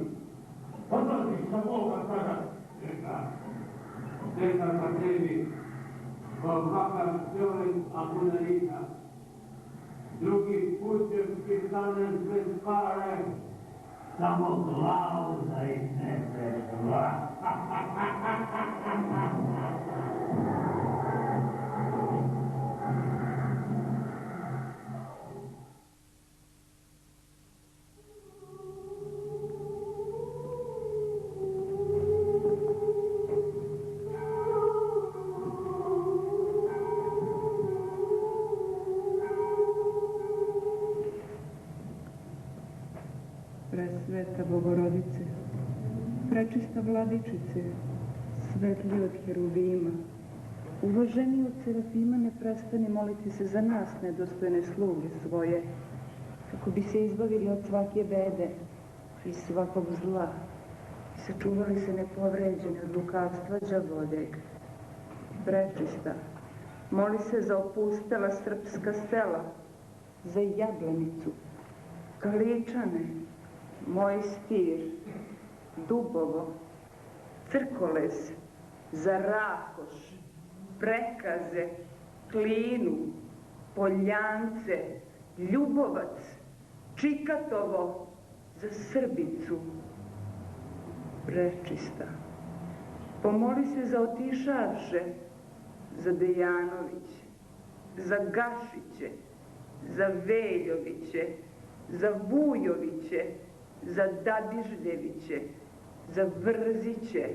S6: Odlazi sa Boga sada. Neka ka tebi, kao makar čovjek apunarika. Drugi put ćeš ti stanem bez pare, samo glavu da izneseš.
S1: Presveta Bogorodice, prečista Vladičice, svetli od heruvima, uvaženi od serafima, ne prestani moliti se za nas, nedostojne sluge svoje, kako bi se izbavili od svake bede i svakog zla i sačuvali se nepovređeni od lukavstva đavodeg. Prečista, moli se za opustela srpska sela, za Jablanicu, Kaličane, moj stir, Dubovo, Crkoles, za Rakoš, Prekaze, Klinu, Poljance, Ljubovac, Čikatovo, za Srbicu. Prečista, pomoli se za otišavše, za Dejanović, za Gašiće, za Veljoviće, za Vujoviće, za Dadiždeviće, za Vrziće,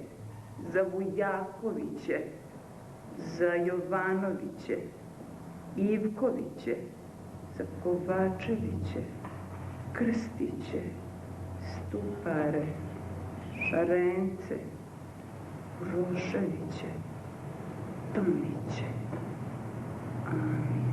S1: za Vujakoviće, za Jovanoviće, Ivkoviće, za Kovačeviće, Krstiće, Stupare, Šarence, Uroševiće, Tomiće. Amin.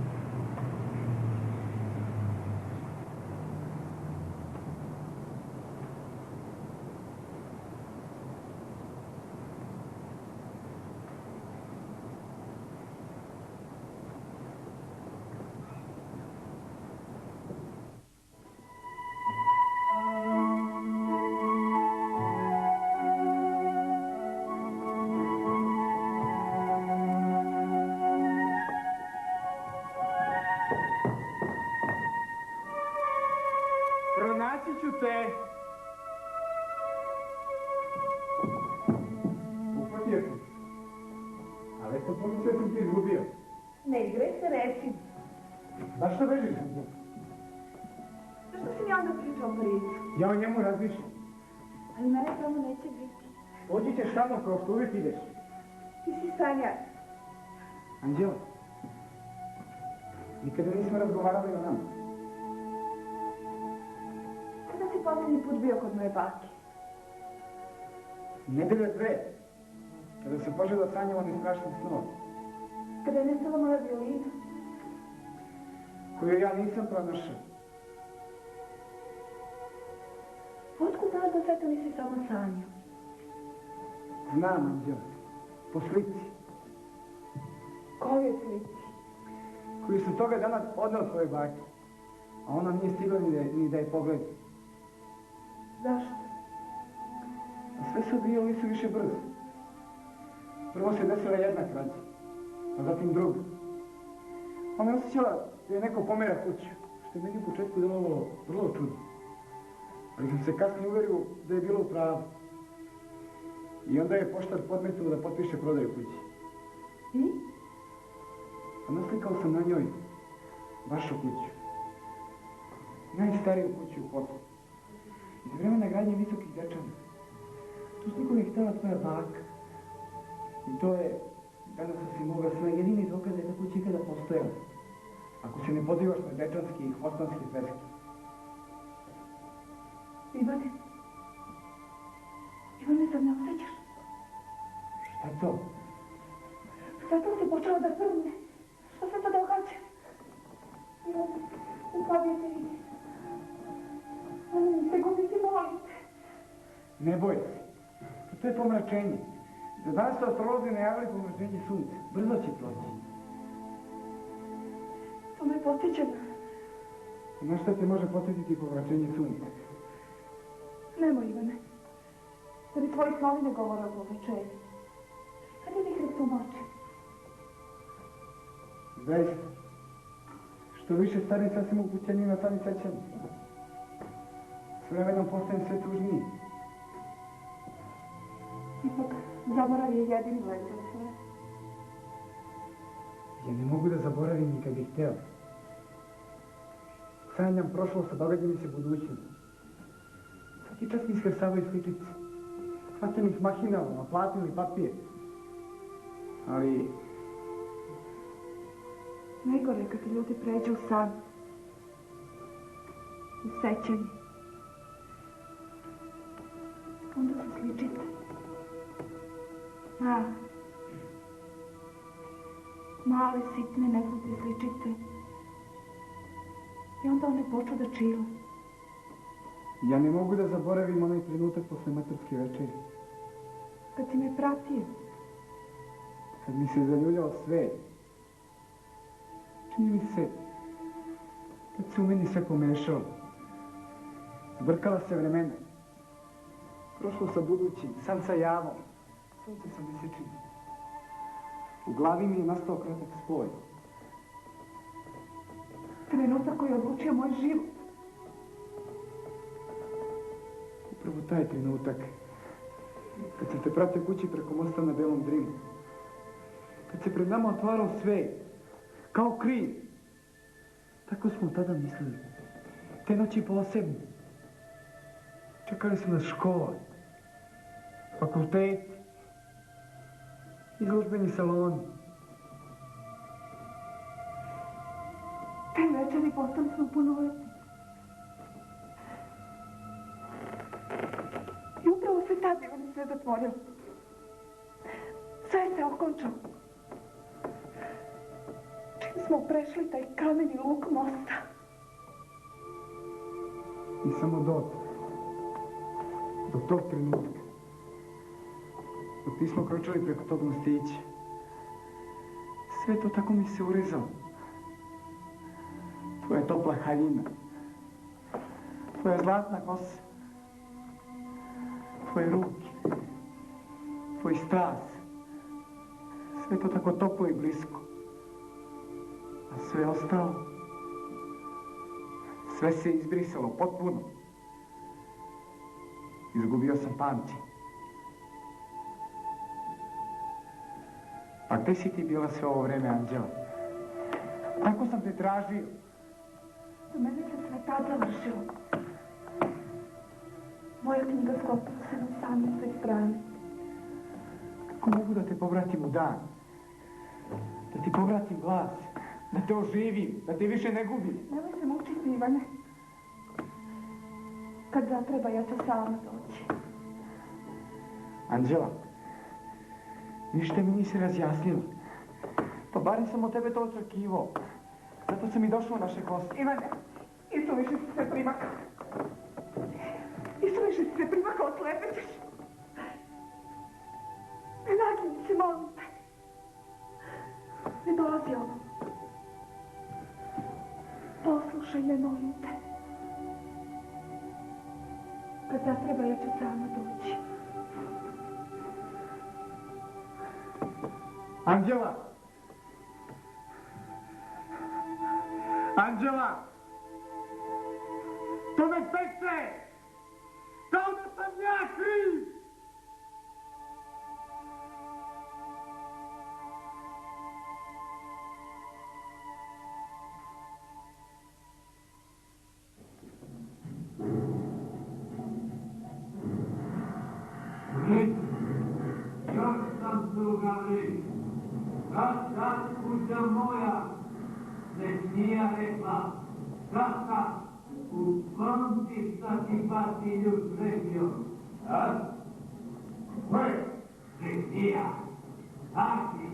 S2: se! Uhvatio sam. Ali eto, pomislio sam ti izgubio.
S1: Ne igraj se, reci.
S2: Zašto bežiš od njega?
S1: Zašto si mi onda pričao o Parizu?
S2: Ja o njemu razmišljam.
S1: Ali mene tamo neće biti.
S2: Dođi ćeš tamo kao što uvijek ideš.
S1: Ti si sanjar.
S2: Anđela, nikada nismo razgovarali o nama.
S1: Kada si posljednji put bio kod moje bake?
S2: Nedelja dve, kada se počeo da sanjam onih strašnih snova,
S1: Kada je nestala moja violina?
S2: koju ja nisam pronašao.
S1: Otkud znaš da sve to nisi samo sanjao?
S2: Znam, Anđela, po slici,
S1: Kojoj slici?
S2: koju sam toga dana odneo svojoj baki, a ona nije stigla ni da je pogleda.
S1: Zašto?
S2: A sve se odvijalo su više brzo. Prvo se desila jedna krađa, a zatim druga. Ona je osjećala da je neko pomera kuću, što je meni u početku delovalo vrlo čudno. Ali sam se kasnije uverio da je bilo u pravu. I onda je poštar podmetnuo da potpiše prodaju kući.
S1: I?
S2: A naslikao sam na njoj vašu kuću. Najstariju kuću u Hoslu. Iz vremena gradnje visokih dečana. Tu sliku je htjela tvoja baka. I to je, danas si mogla sve jedini dokaz da je ta kuća ikada postojala. Ako se ne pozivaš na dečanski i hvostanski freski.
S1: Ivane, sad ne osjećaš?
S2: Šta to?
S1: Zato si počela da crne. Što se to događa? Ivane, upavije se vidi. Ne se gubiti, molim te.
S2: Ne boj se. To je pomračenje. Za danas su astrolozi najavili pomračenje sunca. Brzo će proći.
S1: To me potiče
S2: Na šta te može podsjetiti pomračenje sunca?
S1: Nemoj, Ivane. Da bi tvoji snovi ne govore o povečenju. Kad je ih tumači?
S2: Zaista. Što više starim sasvim upućeniji na sami sećanju. S vremenom postajem sve tužniji.
S1: Ipak, zaborav je jedini lek za sve.
S2: Ja ne mogu da zaboravim ni kad bih hteo. Sanjam prošlost, a događa mi se budućnost. Svaki čas mi iskrsavaju sličice. Hvatam ih mahinalno, na platnu ili papir. Ali
S1: Najgore je kad ti ljudi pređu u san. U sećanje. Onda su sličice. Male, sitne, nekrute sličice. I onda one počnu da čile.
S2: ja ne mogu da zaboravim onaj trenutak posle maturske večeri.
S1: Kad si me pratio.
S2: Kad mi se zaljuljao svet. Čini mi se, kad se u meni sve pomešalo. Zbrkala se vremena. Prošlo sa budućim, san sa javom, sunce sa mesečim. U glavi mi je nastao kratak spoj.
S1: Trenutak koji je odlučio moj život.
S2: Upravo taj trenutak. Kad sam te pratio kući preko mosta na Belom Drimu. Kad se pred nama otvarao svet. Kao kriv. Tako smo tada mislili. Te noći posebno. Čekali su nas škola. Fakulteti. Izložbeni saloni.
S1: Te večeri postali smo punoletni. I upravo se tad Ivan sve zatvorio. Sve se okončalo. Čim smo prešli taj kameni luk mosta.
S2: I samo do tog trenutka. Dok nismo kročili preko tog mostića. Sve to tako mi se urezalo. Tvoja topla haljina. Tvoja zlatna kosa. Tvoje ruke. Tvoj stras. Sve to tako toplo i blisko. A sve ostalo. Sve se izbrisalo potpuno. Izgubio sam pamćenje. A gde si ti bila sve ovo vreme, Anđela? Tako sam te tražio.
S8: Za mene se sve tad završilo. Moja knjiga skopila se na 18. strani.
S2: Kako mogu da te povratim u dan? Da ti povratim glas? Da te oživim? Da te više ne gubim?
S8: Nemoj se mučiti, Ivane. Kad zatreba, ja ću sama doći.
S2: Anđela, ništa mi nisi razjasnila. Pa barem sam od tebe to očekivao. Zato sam i došao na naše goste.
S8: Ivane, isto više si se primakao. Isto više si se primakao, slepećeš. Ne naginji se, molim te. Ne dolazi ovo. Poslušaj me, molim te. Kad zatreba, ja ću sama doći.
S2: Anđela! Anđela! To me peče! Kao da sam ja kriv!
S6: Još sam drugavi, kad kuća moja, Srećnija rekla, kaka, u konci šta ti Batilju srećio, a? Koje? Srećnija, taki,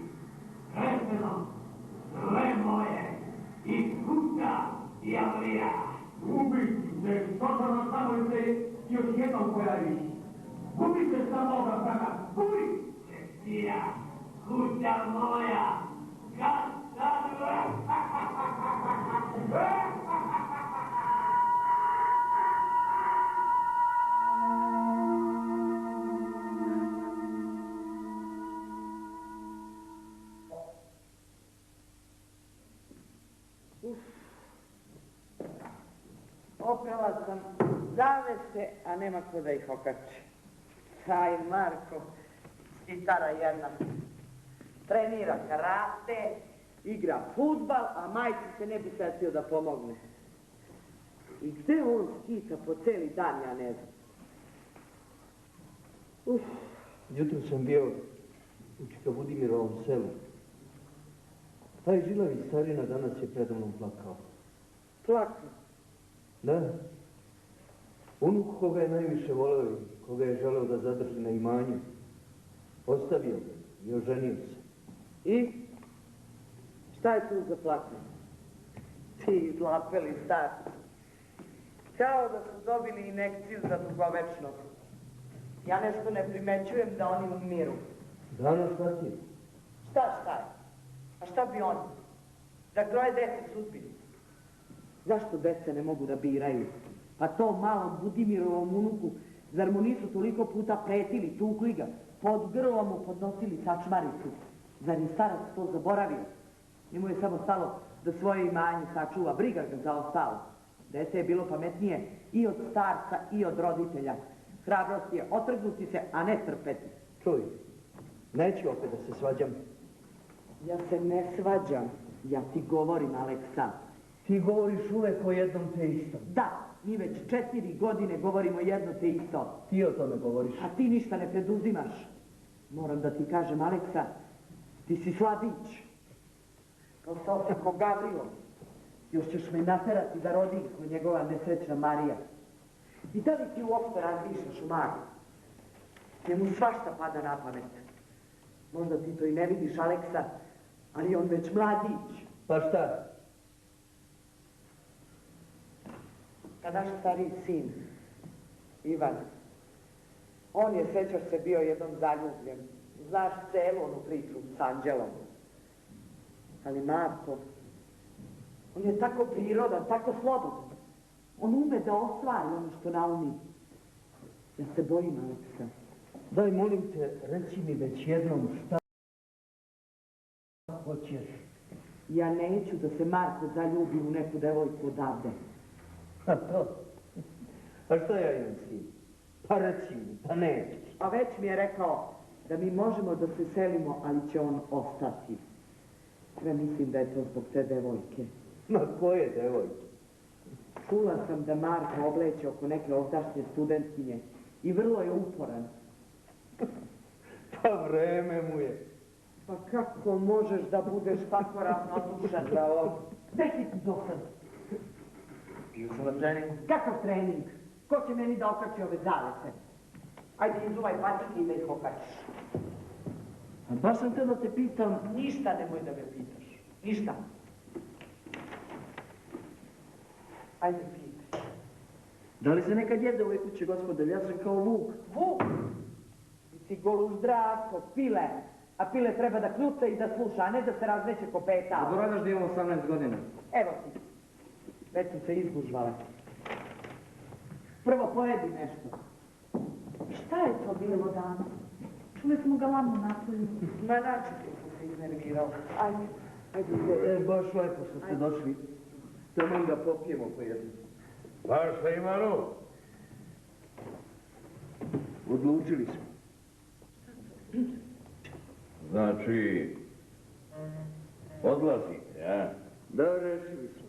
S6: veselo, sve moje, i kuća, i Alija. Ubiti se, totalno samo se još jednom pojaviš. Gubi se samo ovoga praga, gubi! Srećnija, kuća moja, kad sad...
S3: Oprala sam zavese, a nema ko da ih okači. Taj Marko, gitara jedna, trenira karate, igra fudbal, a majci se ne bi setio da pomogne. I gde on skita po celi dan, ja ne znam.
S4: Jutro sam bio u Čikabudimirovom selu. Taj žilavi starina danas je predavnom plakao.
S3: Plakao?
S4: Da. Unuk koga je najviše voleo i koga je želeo da zadrži na imanju, ostavio ga i oženio se.
S3: I? Šta je tu za plakanje? Ti dlapeli starci. Kao da su dobili injekciju za dugovečnost. Ja nešto ne primećujem da oni umiru.
S4: Danas šta ti?
S3: Šta je? A šta bi oni? Da kroje dece sudbini. Zašto dece ne mogu da biraju? Pa tom malom Budimirovom unuku, zar mu nisu toliko puta pretili, tukli ga, pod grlo mu podnosili sačmaricu? Zar je starac to zaboravio? Njemu je samo stalo da svoje imanje sačuva, briga ga za ostalo. Dete je bilo pametnije i od starca i od roditelja. Hrabrost je otrgnuti se, a ne trpeti.
S4: Čuj, neću opet da se svađam.
S3: Ja se ne svađam, ja ti govorim, Aleksa.
S4: Ti govoriš uvek o jednom te istom.
S3: Da, mi već 4 godine govorimo jedno te isto.
S4: Ti o tome govoriš.
S3: A ti ništa ne preduzimaš. Moram da ti kažem, Aleksa, ti si sladić. Ostao si ko Gavrilo. Još ćeš me naterati da rodim ko njegova nesrećna Marija. I da li ti uopšte razmišljaš u Mariju? Njemu svašta pada na pamet. Možda ti to i ne vidiš, Aleksa, ali on već mladić.
S4: Pa šta?
S3: A naš stariji sin, Ivan, on je, sećaš se, bio jednom zaljubljen. Znaš celu onu priču s Anđelom. Ali Marko, on je tako prirodan, tako slobodan. On ume da ostvari ono što naumi. Ja se bojim, Aleksa.
S4: Daj, molim te, reci mi već jednom šta hoćeš.
S3: Ja neću da se Marko zaljubi u neku devojku odavde.
S4: A to? A šta ja imam s tim? Pa reci mi, pa nećeš.
S3: A već mi je rekao da mi možemo da se selimo, ali će on ostati. Sve mislim da je to zbog te devojke.
S4: Ma koje devojke?
S3: Čula sam da Marko obleće oko neke ovdašnje studentkinje i vrlo je uporan.
S4: Pa vreme mu je.
S3: Pa kako možeš da budeš tako ravnodušan za ovo?
S7: Gde si ti dosad?
S4: Bio sam na treningu.
S7: Kakav trening? Ko će meni da okači ove zalete? Ajde, izuvaj patike i da ih okačiš.
S4: A baš sam te da te pitam.
S3: Ništa nemoj da me pitaš. Ništa. Ajde, pitaj.
S4: Da li se nekad jede u ovoj kući, gospodelj? Ja sam kao Vuk.
S3: Vuk! Ti si goluš zdravko, pile. A pile treba da kljuca i da sluša, a ne da se razmeće ko peta.
S4: Zaboravljaš da imam 18 godina.
S3: Evo ti. Već su se izgužvale. Prvo pojedi nešto.
S8: Šta je to bilo danas? Čuli smo galamu napolju.
S3: Ma način sam se iznervirala.
S8: Ajde.
S4: Ajde, baš lepo što ste došli. Taman da popijemo po jednu.
S6: Pa šta ima no?
S4: Odlučili smo.
S6: Znači, odlazite, a?
S4: Da, rešili smo.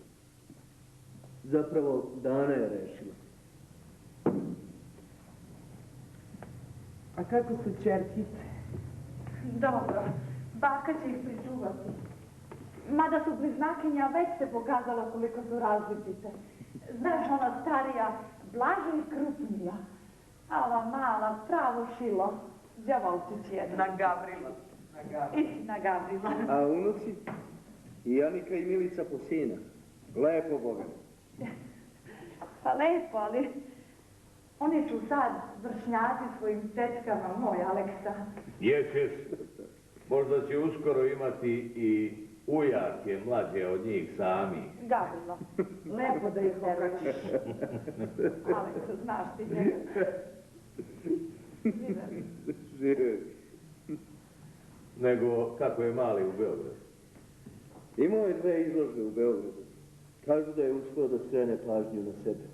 S4: Zapravo, Dana je rešila.
S3: A kako su čerkice?
S8: Dobro, baka će ih pričuvati. Mada su bliznakinja, već se pokazalo koliko su različite. Znaš, ona starija, blaža i krupnija. A ova mala, pravo šilo, đavolčić jedan.
S3: Na Gavrila.
S8: I na Gavrila.
S4: A unuci? I Janika i Milica po sina. Lepo, Boga.
S8: Pa lepo, ali oni su sad vršnjaci svojim tetkama, moj Aleksa.
S6: Jes. Možda će uskoro imati i ujake mlađe od njih sami.
S8: Gavrilo.
S3: Lepo da ih okačiš.
S8: Aleksa, znaš ti njega.
S4: Žive.
S6: Nego kako je mali u Beogradu.
S4: Imao je 2 izložbe u Beogradu. Kažu da je uspio da skrene pažnju na sebe.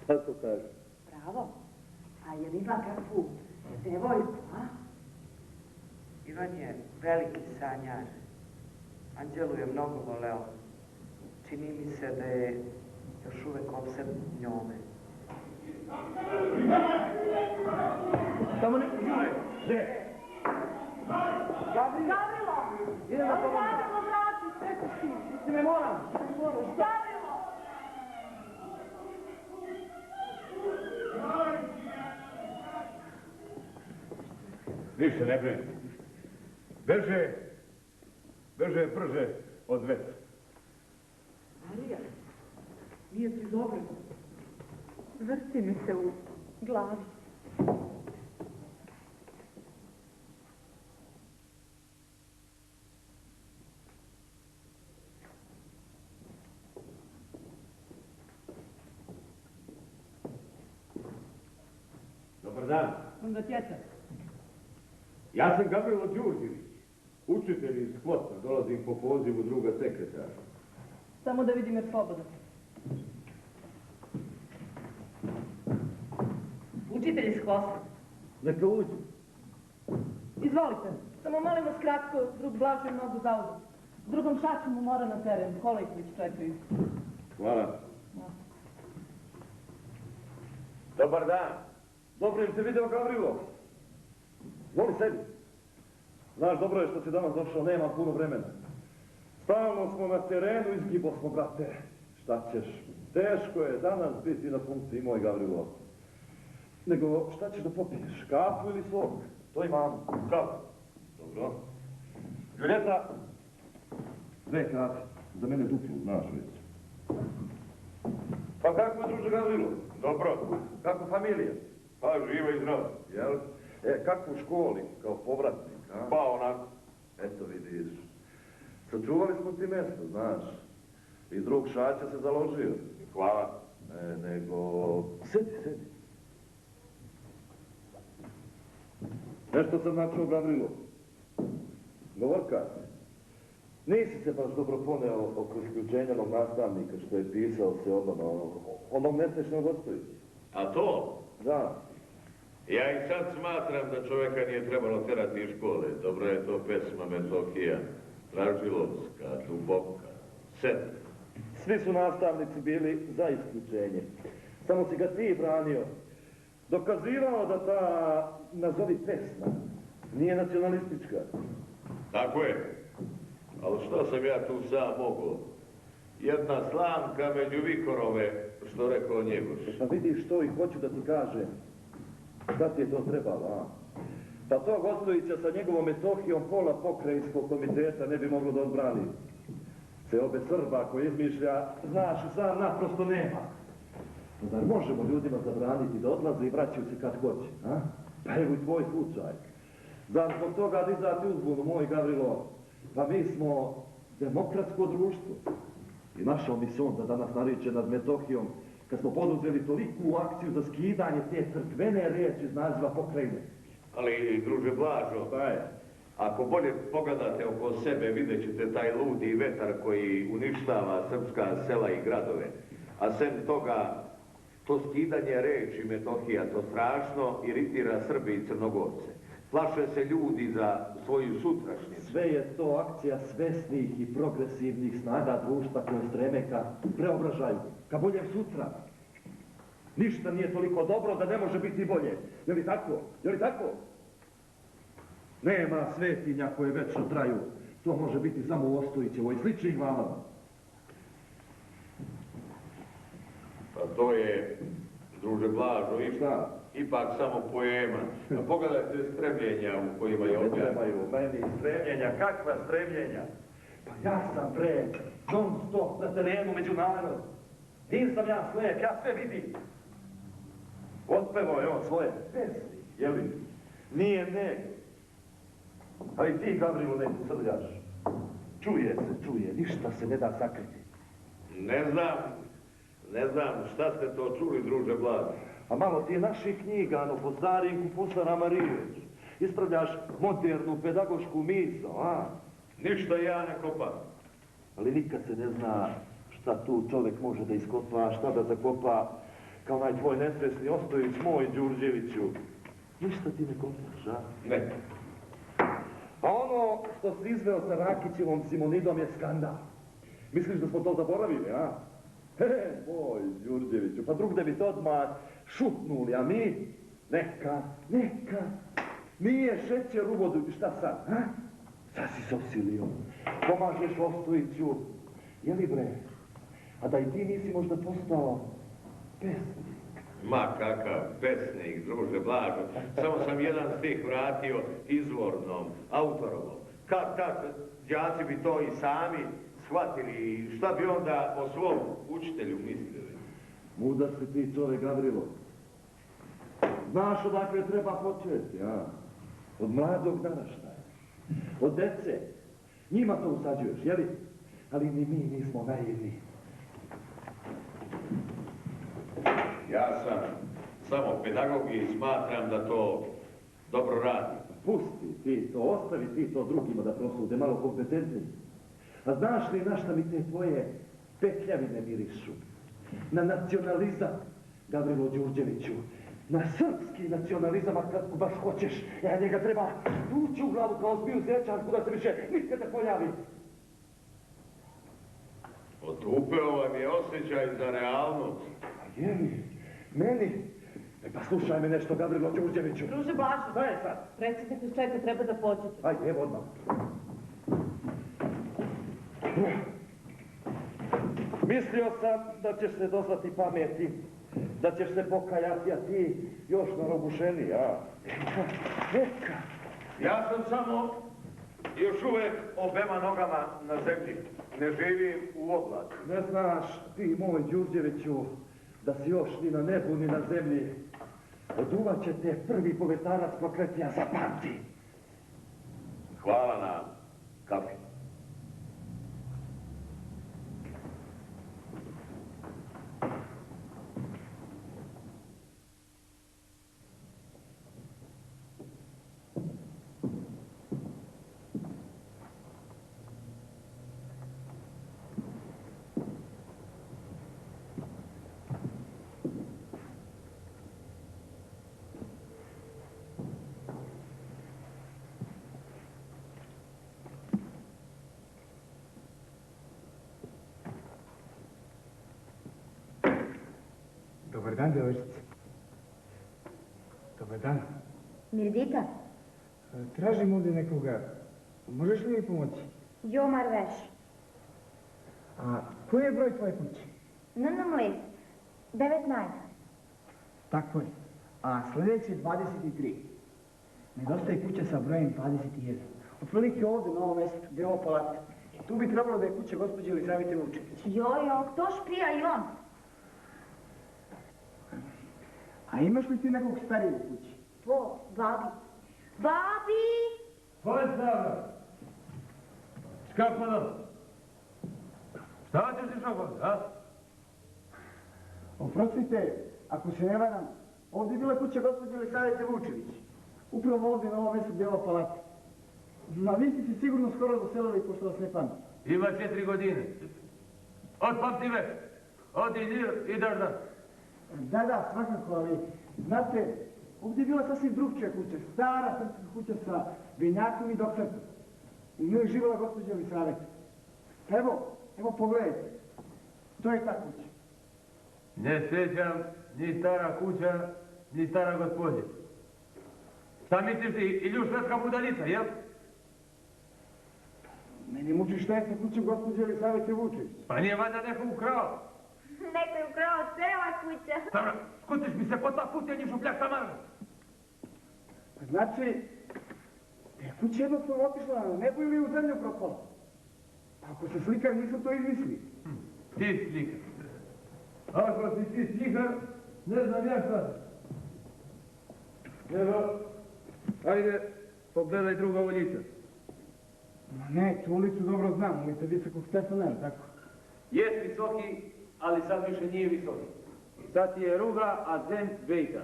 S4: Tako kažu.
S8: Bravo. A jer ima kakvu devojku, a?
S3: Ivan je veliki sanjar. Anđelu je mnogo voleo. Čini mi se da je još uvek opsednut njome.
S4: Tamo neko žure. Gde?
S8: Gavrilo!
S4: Idem na pomoć.
S8: Gavrilo, vrati, čekaš ti.
S4: Ti me moram.
S8: Gavrilo!
S6: Ništa ne brini. Brže od vetra.
S3: Marija, nije ti dobro.
S8: Vrti mi se u glavi.
S6: Dobar dan.
S7: Onda tjeta.
S6: Ja sam Gavrilo Đurđević, učitelj iz Hvota. Dolazim po pozivu druga sekretara.
S7: Samo da vidim jer slobodan.
S3: Učitelj iz Hvota.
S4: Neka uđu.
S7: Izvolite. Samo molim vas kratko, drug Blažo je mnogo zauzet. Drugom šaču mu mora na teren. Kola ih već čekaju.
S6: Hvala. Dobar dan.
S9: Dobro im te video, Gavrilo. Voli sebi. Znaš, dobro je što si danas došao, nema puno vremena. Stalno smo na terenu, izgibo smo, brate. Šta ćeš? Teško je danas biti na funkciji, moj Gavrilo. Nego, šta ćeš da popiješ? Kafu ili sok? To imam. Kafu. Dobro. Juljeta. 2 kafe. Za mene duplu, znaš već. Pa kako je, druže Gavrilo?
S6: Dobro.
S9: Kako familija?
S6: Pa živa i zdrava.
S9: Jel? Kako u školi, kao povratnik, a?
S6: Pa onako.
S9: Eto vidiš. Sačuvali smo ti mjesto, znaš. I drug Šaća se založio.
S6: Hvala.
S9: Nego... Sedi. Nešto sam načuo, Gavrilo. Govorka. Nisi se baš dobro poneo oko isključenja onog nastavnika što je pisao se onom nesrećnog Ostojića.
S6: A to?
S9: Da.
S6: Ja i sad smatram da čovjeka nije trebalo terati iz škole. Dobro je to pesma Metohija, Dražilovska, Duboka, Sedra.
S9: Svi su nastavnici bili za isključenje. Samo si ga ti branio. Dokazivao da ta, nazovi pesma, nije nacionalistička.
S6: Tako je. Ali što sam ja tu sam mogao? Jedna slamka među Vikorove, što rekao Njegoš.
S9: Pa vidiš što i hoću da ti kažem. Šta ti je to trebalo, a? Pa tog Ostojića sa njegovom Metohijom pola pokrajinskog komiteta ne bi moglo da odbrani. Seobe Srba koji izmišlja, znaš, sam naprosto nema. Zar možemo ljudima zabraniti da odlaze i vraćaju se kad hoće, a? Pa evo i tvoj slučaj. Zar zbog toga dizati uzbunu, moj Gavrilo? Pa mi smo demokratsko društvo. I našao mi se on da danas nariče nad Metohijom, kad smo poduzeli toliku akciju za skidanje te crkvene riječi iz naziva pokrajine.
S6: Ali, druže Blažo, ako bolje pogledate oko sebe, vidjet ćete taj ludi vetar koji uništava srpska sela i gradove. A sem toga, to skidanje reči Metohija, to strašno iritira Srbi i Crnogorce. Plaše se ljudi za svoju sutrašnjicu.
S9: Sve je to akcija svesnih i progresivnih snaga društva koje streme ka preobražaju, ka boljem sutra. Ništa nije toliko dobro da ne može biti bolje. Je li tako? Je li tako? Nema svetinja koje večno traju. To može biti samo u Ostojićevoj i sličnih glavama.
S6: Pa to je, druže Blažo, ipak samo poema. A pogledajte stremljenja u kojima je objavljeno.
S9: Ne trebaju meni stremljenja. Kakva stremljenja? Pa ja sam non stop na terenu među narod. Nisam ja slijep, ja sve vidim. Otpevao je on svoje pesmi, jeli? Nije nego. A i ti, Gavrilo, ne srljaš. Čuje se, čuje, ništa se ne da sakriti.
S6: Ne znam šta ste to čuli, druže Blažo.
S9: A malo ti je naših knjiga, no po starim kupusarama riječ. Ispravljaš modernu pedagošku misao, a?
S6: Ništa ja ne kopam.
S9: Ali nikad se ne zna šta tu čovjek može da iskopa, šta da zakopa, kao onaj tvoj nesvesni Ostojić, moj Đurđeviću. Ništa ti ne kopaš, a?
S6: Ne.
S9: A ono što si izveo sa Rakićevom Simonidom je skandal. Misliš da smo to zaboravili, a? Moj Đurđeviću, pa drugde bi to odmah šutnuli, a mi? Neka. Nije šećer u vodu, šta sad, a? Sad si se osilio. Pomažeš Ostojiću. Jeli bre? A da i ti nisi možda postao pesnik?
S6: Ma kakav pesnik, druže Blažo. Samo sam jedan stih vratio izvornom, autorovom. Kad đaci bi to i sami shvatili, šta bi onda o svom učitelju mislili?
S9: Mudar si ti čovjek, Gavrilo. Znaš odakle treba početi, a? Od mladog naraštaja. Od dece. Njima to usađuješ, jeli? Ali ni mi nismo naivni.
S6: Ja sam samo pedagog i smatram da to dobro radi.
S9: Pusti ti to, ostavi ti to drugima da prosude, malo kompetentni. A znaš li na šta mi te tvoje petljavine mirišu? Na nacionalizam, Gavrilo Đurđeviću. Na srpski nacionalizam, a kad baš hoćeš, njega treba tući u glavu kao zbiju zječanku da se više nikad ne pojavi.
S6: Otupeo vam je osjećaj za realnost.
S9: A je li? Meni? Pa slušaj me nešto, Gavrilo Đurđeviću.
S10: Druže Blažo,
S9: šta je sad?
S10: predsjednik nas čeka, treba da pođete.
S9: Ajde, evo odmah. Mislio sam da ćeš se dozvati pameti, da ćeš se pokajati, a ti još narobušeni, a? Neka.
S6: Ja sam samo još uvek obema nogama na zemlji. Ne živim u oblaku.
S9: Ne znaš ti, moj Đurđeviću, da si još ni na nebu, ni na zemlji. Oduvat će te prvi povetarac prokletija, zapamti.
S6: Hvala na kapi.
S2: Dobar dan, devojčice. Dobar dan.
S11: Mirdita?
S2: Tražim ovdje nekoga. Možeš li mi pomoći?
S11: Jomar veš.
S2: A koji je broj tvoje kuće?
S11: Nam list. 19.
S2: Tako je. A sljedeće 23. Nedostaje kuća sa brojem 21. Otprilike ovdje na ovom mjestu, gdje je ovo palat. Tu bi trebalo da je kuća gospođe Elizavete Vučević.
S11: Jojo, to špija i on.
S2: A imaš li ti nekog starijeg u kući?
S11: Po, babi. Babi!
S6: Postavno! Skapano! Šta ćeš ti šokon, a?
S2: Oprostite, ako se ne varam, ovdje je bila kuća gospođe Elizavete Vučević. Upravo ovdje na ovom mjestu gdje je ovo palat. Ma vi ste se sigurno skoro doselili, pošto vas ne pamti.
S6: Ima 4 godine. Otpamti me! Odi i daš dan.
S2: Da, svakako, ali znate, ovdje je bila sasvim drugčija kuća, stara srpska kuća sa vinjakom i doktorkom. U njoj je živjela gospođa Elisaveta. Evo pogledajte, to je ta kuća.
S6: Ne sjećam ni stara kuća, ni stara gospodje. Šta misliš ti, ili švedska budanica, jel?
S2: Mene muči šta je sa kućom gospođe Elisavete Vučević.
S6: Pa nije valjda neko ukrao.
S11: Neko je ukrao cela kuća.
S6: Dobro, skutiš mi se po ta kutija šupljak tamo.
S2: Znači, da je kuća jednostavno otišla na nebo ili u zemlju propala. Ako se slikar, nisam to izmislio.
S6: Ti slikar. Ako si ti slikar, ne znam ja šta. Evo, ajde, pogledaj druga ulica.
S2: Ma ne, tu ulicu dobro znam, ulica Visokog Stefana, tako?
S12: Jest visoki, ali sad više nije visoki. Sad ti je rugla, a zem vejka.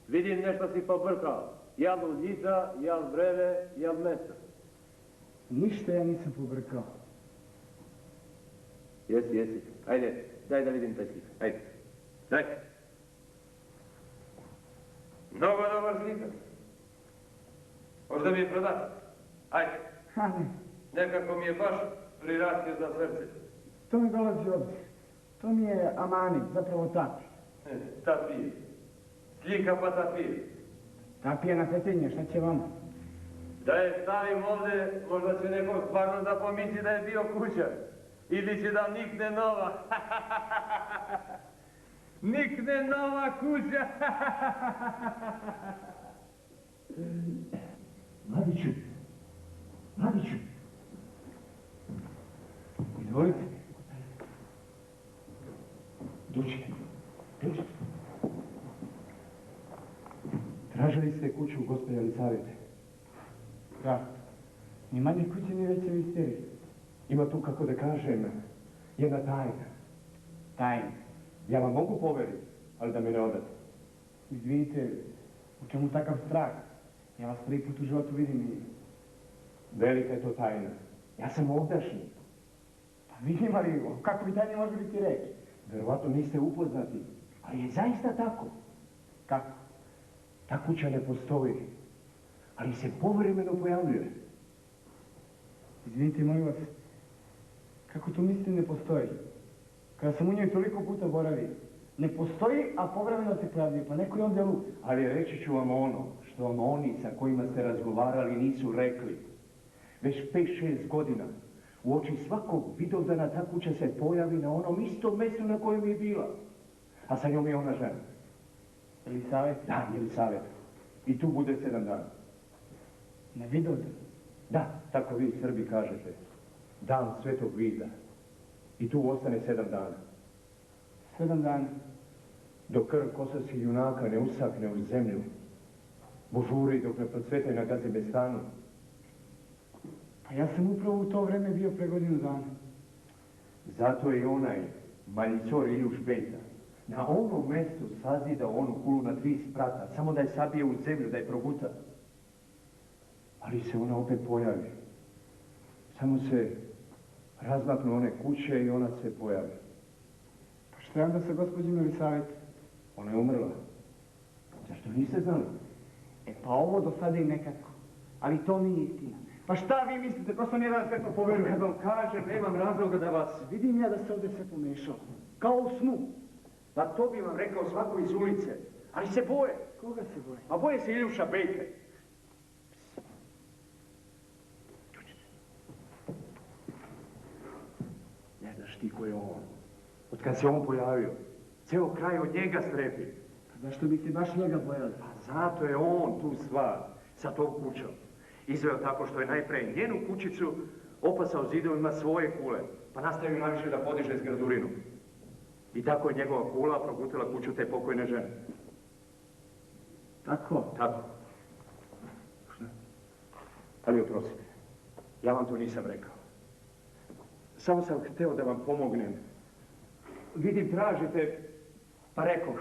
S12: Vidim nešto si pobrkao. Jel ulica, jel breve, jel mesta.
S2: Ništa ja nisam pobrkao.
S12: Jesi. Ajde, daj da vidim taj slik. Ajde. Daj.
S6: Mnogo dobar slikar. Možda mi je prodati. Ajde. Nekako mi je baš priratio za srce.
S2: To mi dolazi u obzir. To mi je Amani, zapravo Tapi.
S6: Tapije. Slika pa tapije.
S2: Tapija na petenje, šta će vama?
S6: Da je stavim ovdje, možda će nekom stvarno da pomisli da je bio kuća. Ili će da nikne nova. Nikne nova kuća.
S2: Mladiću. Izvolite. Dođite. Tražili ste kuću gospođe Elisavete? Da. Ni manje kuće, ni veće misterije. Ima tu, kako da kažem, jedna tajna. Tajna? Ja vam mogu poveriti, ali da mi ne odate. Izvinite, u čemu takav strah? Ja vas prvi put u životu vidim i... Velika je to tajna. Ja sam ovdašnji. Pa vidim, ali kako bi tajni može biti reč? Verovatno niste upoznati, ali je zaista tako. Kako? Ta kuća ne postoji, ali se povremeno pojavljuje. Izvinite, molim vas, kako to mislite ne postoji? Kada sam u njoj toliko puta boravio, ne postoji, a povremeno se pojavljuje, pa neko je ovdje lud. Ali reći ću vam ono, što vam oni sa kojima ste razgovarali nisu rekli. Već 5-6 godina, u oči svakog Vidovdana ta kuća se pojavi na onom istom mjestu na kojem je bila. A sa njom je ona žena. Elisavet? Da, Elisavet. I tu bude 7 dana. Na Vidovdan? Da, tako vi Srbi kažete. Dan Svetog Vida. I tu ostane 7 dana. 7 dana? Dok krv kosovskih junaka ne usakne u zemlju. Božuri dok ne procvete na Gazimestanu. Pa ja sam upravo u to vreme bio pre godinu dana. Zato je onaj Maljicor Iljuš Bejta na ovom mjestu sazidao onu kulu na 3 sprata, samo da je sabije u zemlju, da je proguta. Ali se ona opet pojavi. Samo se razmaknu one kuće i ona se pojavi. Pa što je onda sa gospođom Elisavete? Ona je umrla. Zašto niste znali? Pa ovo do sada i nekako. Ali to nije istina. Pa šta vi mislite, ko sam jedan sve to poveruje? Kad vam kažem, nemam razloga da vas... Vidim ja da se ovdje sve pomešalo. Kao u snu.
S5: Pa to bi vam rekao svako iz ulice. Ali se boje.
S2: Koga se boje?
S5: A boje se Iljuša Bejke. Ne znaš ti ko je on. Od kad se on pojavio, ceo kraj od njega strepi.
S2: Zašto bi se baš njega bojali?
S5: Pa zato je on tu stvar sa tom kućom. Izveo tako što je najpre njenu kućicu opasao zidovima svoje kule, pa nastavio naviše da podiže zgradurinu. I tako je njegova kula progutila kuću te pokojne žene.
S2: Tako?
S5: Tako. Ali oprostite, ja vam to nisam rekao. Samo sam hteo da vam pomognem. Vidim, tražite, pa rekoh.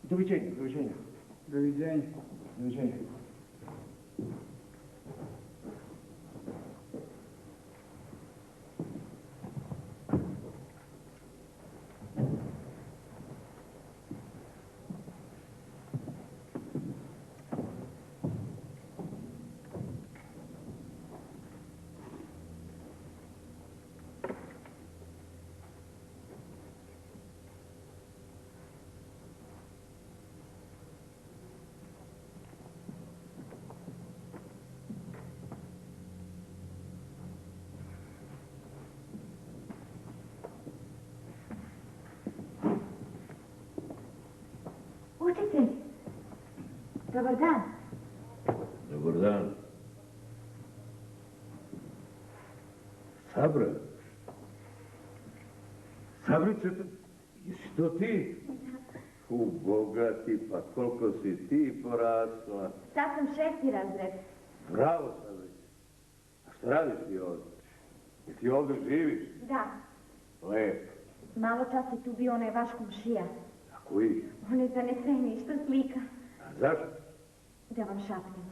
S5: Doviđenja, doviđenja.
S2: Doviđenja.
S5: Doviđenja.
S11: Učitelj, dobar dan.
S6: Dobar dan. Sabra. Sabrice, jesi to ti? Boga ti, pa koliko si ti porasla.
S11: Sad sam 6. razred.
S6: Bravo, Sabrice. A šta radiš ti ovdje? Jel ti ovdje živiš?
S11: Da,
S6: Lepo.
S11: malo čas je tu bio onaj vaš komšija.
S6: A koji?
S11: On je zaneseni, što slika.
S6: A zašto?
S11: Da vam šapnem.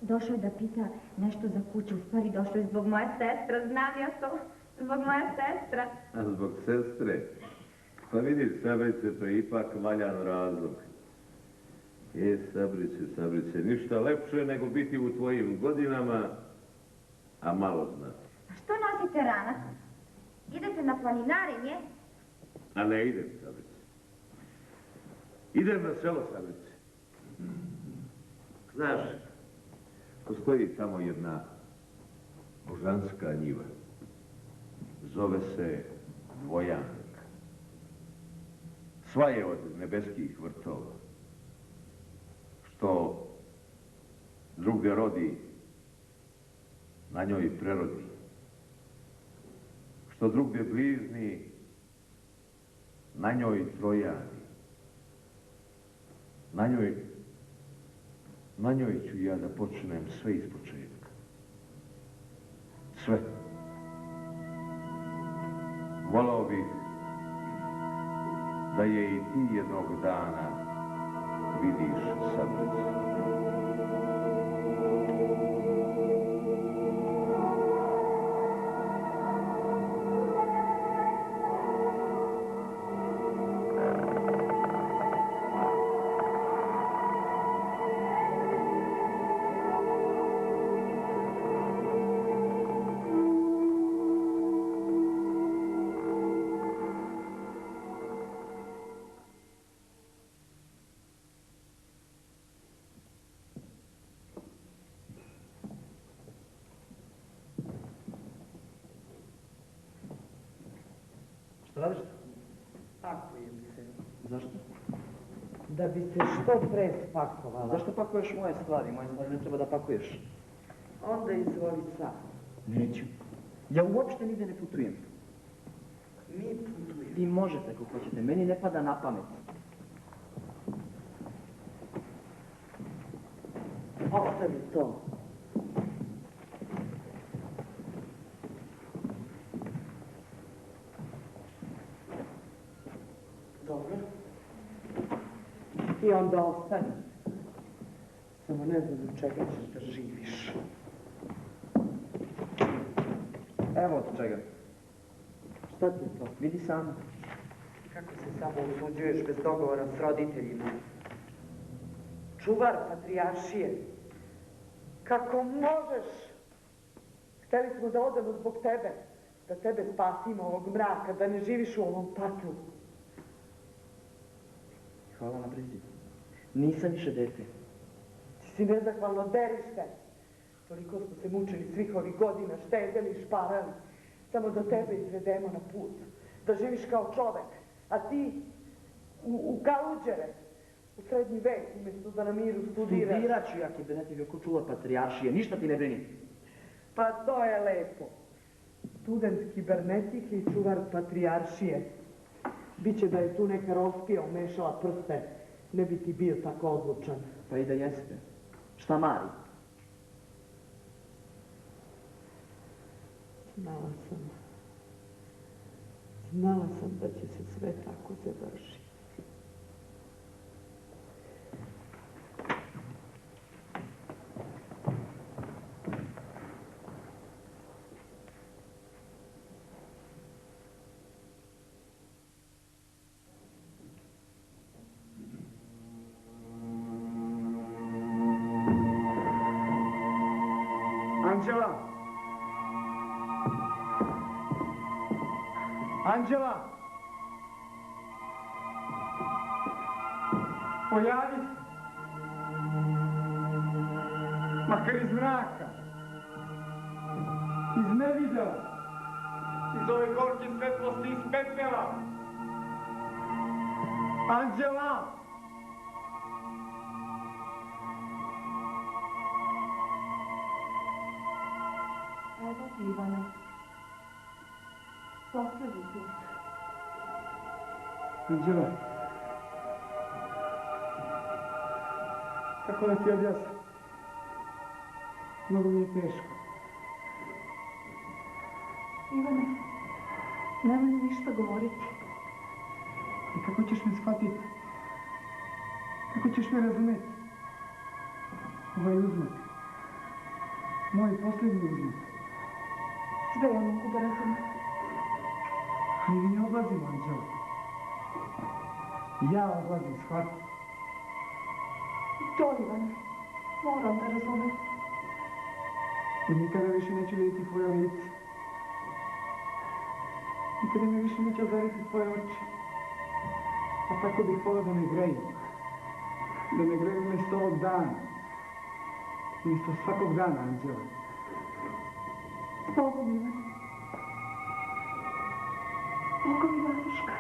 S11: Došao je da pita nešto za kuću, u stvari došao je zbog moje sestra, znam ja to, zbog moje sestra.
S6: A zbog sestre? Pa vidiš, Sabrice, to je ipak valjan razlog. Sabrice, ništa lepše nego biti u tvojim godinama, a malo znati.
S11: A što nosite ranac? Idete na planinarenje?
S6: A ne idem, Sabrice. Idem na selo, Sabrice. Znaš, postoji tamo jedna božanska njiva. Zove se Dvojanak. Sva je od nebeskih vrtova. Što drugde rodi, na njoj i prerodi. Što drugde blizni, na njoj trojani. Na njoj ću ja da počnem sve iz početka. Sve. Volao bih da je i ti jednog dana vidiš, Sabrice.
S2: Šta radiš?
S3: Pakujem se.
S2: Zašto?
S3: Da bi se što pre spakovala.
S2: Zašto pakuješ moje stvari? Moje stvari ne treba da pakuješ.
S3: Onda izvoli sam.
S2: Neću. Ja uopšte nigde ne putujem.
S3: Mi putujemo.
S2: Vi možete ako hoćete, meni ne pada na pamet.
S3: Ostavi to. Dobro. I onda ostani. Samo ne znam od čega ćeš da živiš.
S2: Evo od čega.
S3: Šta ti je to?
S2: Vidi sama.
S3: Kako se samo usuđuješ bez dogovora s roditeljima? Čuvar patrijaršije. Kako možeš? Hteli smo da odemo zbog tebe. Da tebe spasimo ovog mraka, da ne živiš u ovom paklu.
S2: Hvala na brizi. Nisam više dete.
S8: Ti si nezahvalno derište. Toliko smo se mučili svih ovih godina, štedeli, šparali. Samo da tebe izvedemo na put. Da živiš kao čovek. A ti u kaluđere, u srednji vek, umjesto da na miru studiraš.
S2: Studirat ću ja kibernetike ko čuvar patrijaršije. Ništa ti ne brini.
S8: Pa to je lepo. Student kibernetike i čuvar patrijaršije. Biće da je tu neka rospija umešala prste. Ne bi ti bio tako odlučan.
S2: Pa i da jeste. Šta mari?
S8: Znala sam da će se sve tako završiti.
S2: Anđela! Anđela! Pojavi se! Makar iz mraka! Iz nevidela! Iz ove gorke svetlosti iz pepela! Anđela!
S1: Evo ti, Ivane. Poslednji put.
S2: Anđela. Kako da ti objasnim? Mnogo mi je teško.
S1: Ivane, nemoj mi ništa govoriti.
S2: I kako ćeš me shvatiti? Kako ćeš me razumeti? Ovaj uzmak. Moj posljednji uzmak.
S1: Sve ja mogu da razumem.
S2: Ali mi odlazimo, Anđela. Ja odlazim, shvati.
S1: To, Ivane, moram da razumem.
S2: I nikada više neću vidjeti tvoje lice. Nikada me više neće ozariti tvoje oči. A tako bih volio da me greju. Da me greju umjesto ovog dana. Umjesto svakog dana, Anđela.
S1: Bogom, Ivane. Bogom, Ivanuška.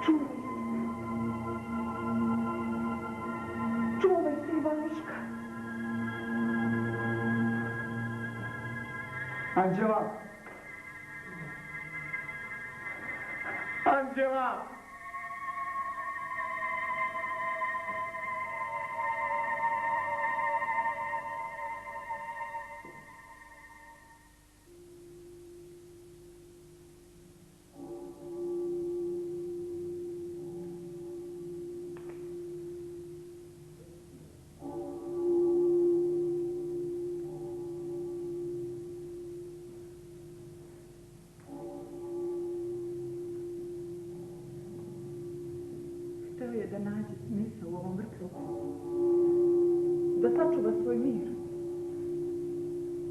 S1: Čuvaj se. Čuvaj se, Ivanuška.
S2: Anđela! Anđela!
S1: Hteo je da nađe smisao u ovom vrtlogu. Da sačuva svoj mir.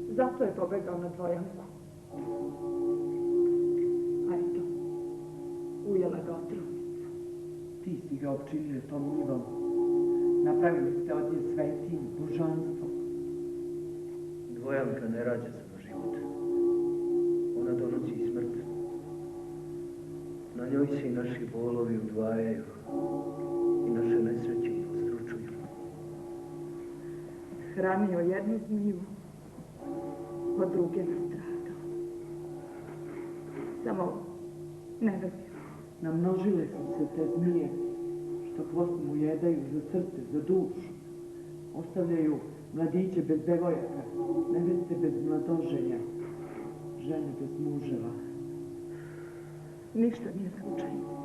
S1: Zato je pobegao na dvojanku. A eto, ujela ga otrovnica.
S2: Ti si ga opčinio tom njivom. Napravili ste od nje svetinju, božanstvo.
S4: Dvojanka ne rađa samo život. Ona donosi i smrt. Na njoj se i naši bolovi udvajaju i naše nesreće ustručuju.
S1: Hranio jednu zmiju, od druge nastradao. Samo ne verujem.
S7: Namnožile su se te zmije, što hvost mu jedaju za srce, za dušu. Ostavljaju mladiće bez devojaka, neveste bez mladoženja, žene bez muževa.
S1: Ništa nije slučajno.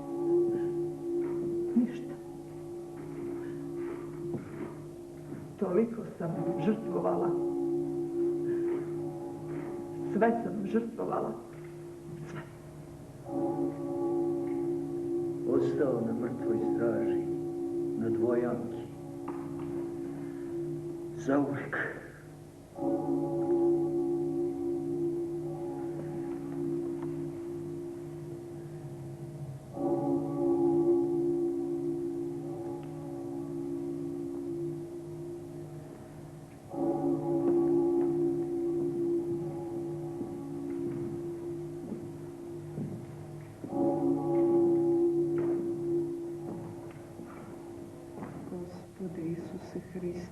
S1: Ništa. Toliko sam žrtvovala. Sve sam žrtvovala. Sve.
S4: Ostao na mrtvoj straži, na dvojanki. Zauvek.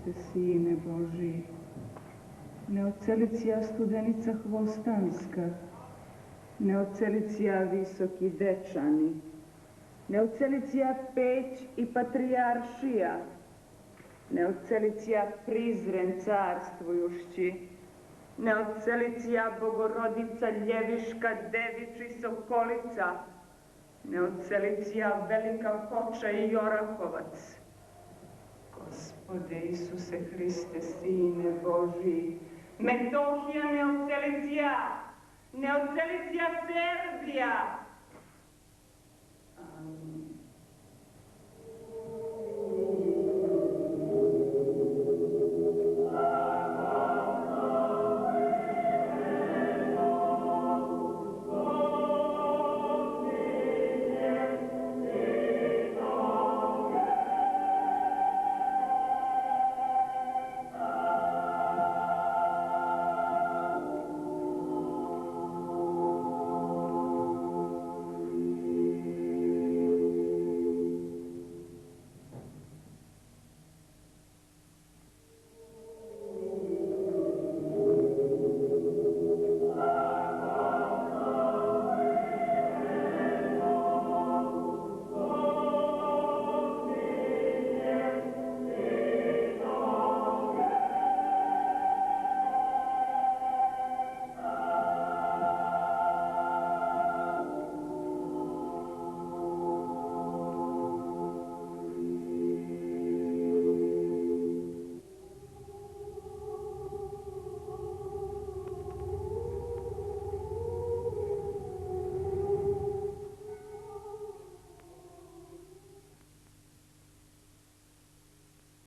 S1: Hriste, Sine Božiji, ne ocelicija studenica Hvostanska, ne ocelicija visoki dečani, ne ocelicija Peć i Patrijaršija, ne ocelicija Prizren carstvujušći, ne ocelicija Bogorodica Ljeviška Devič i Sokolica, ne ocelicija Velika Foča i Orahovac. Gospode Isuse Hriste, Sine Božiji, Metohija ne ocelicija, ne ocelicija Serbija. Amin.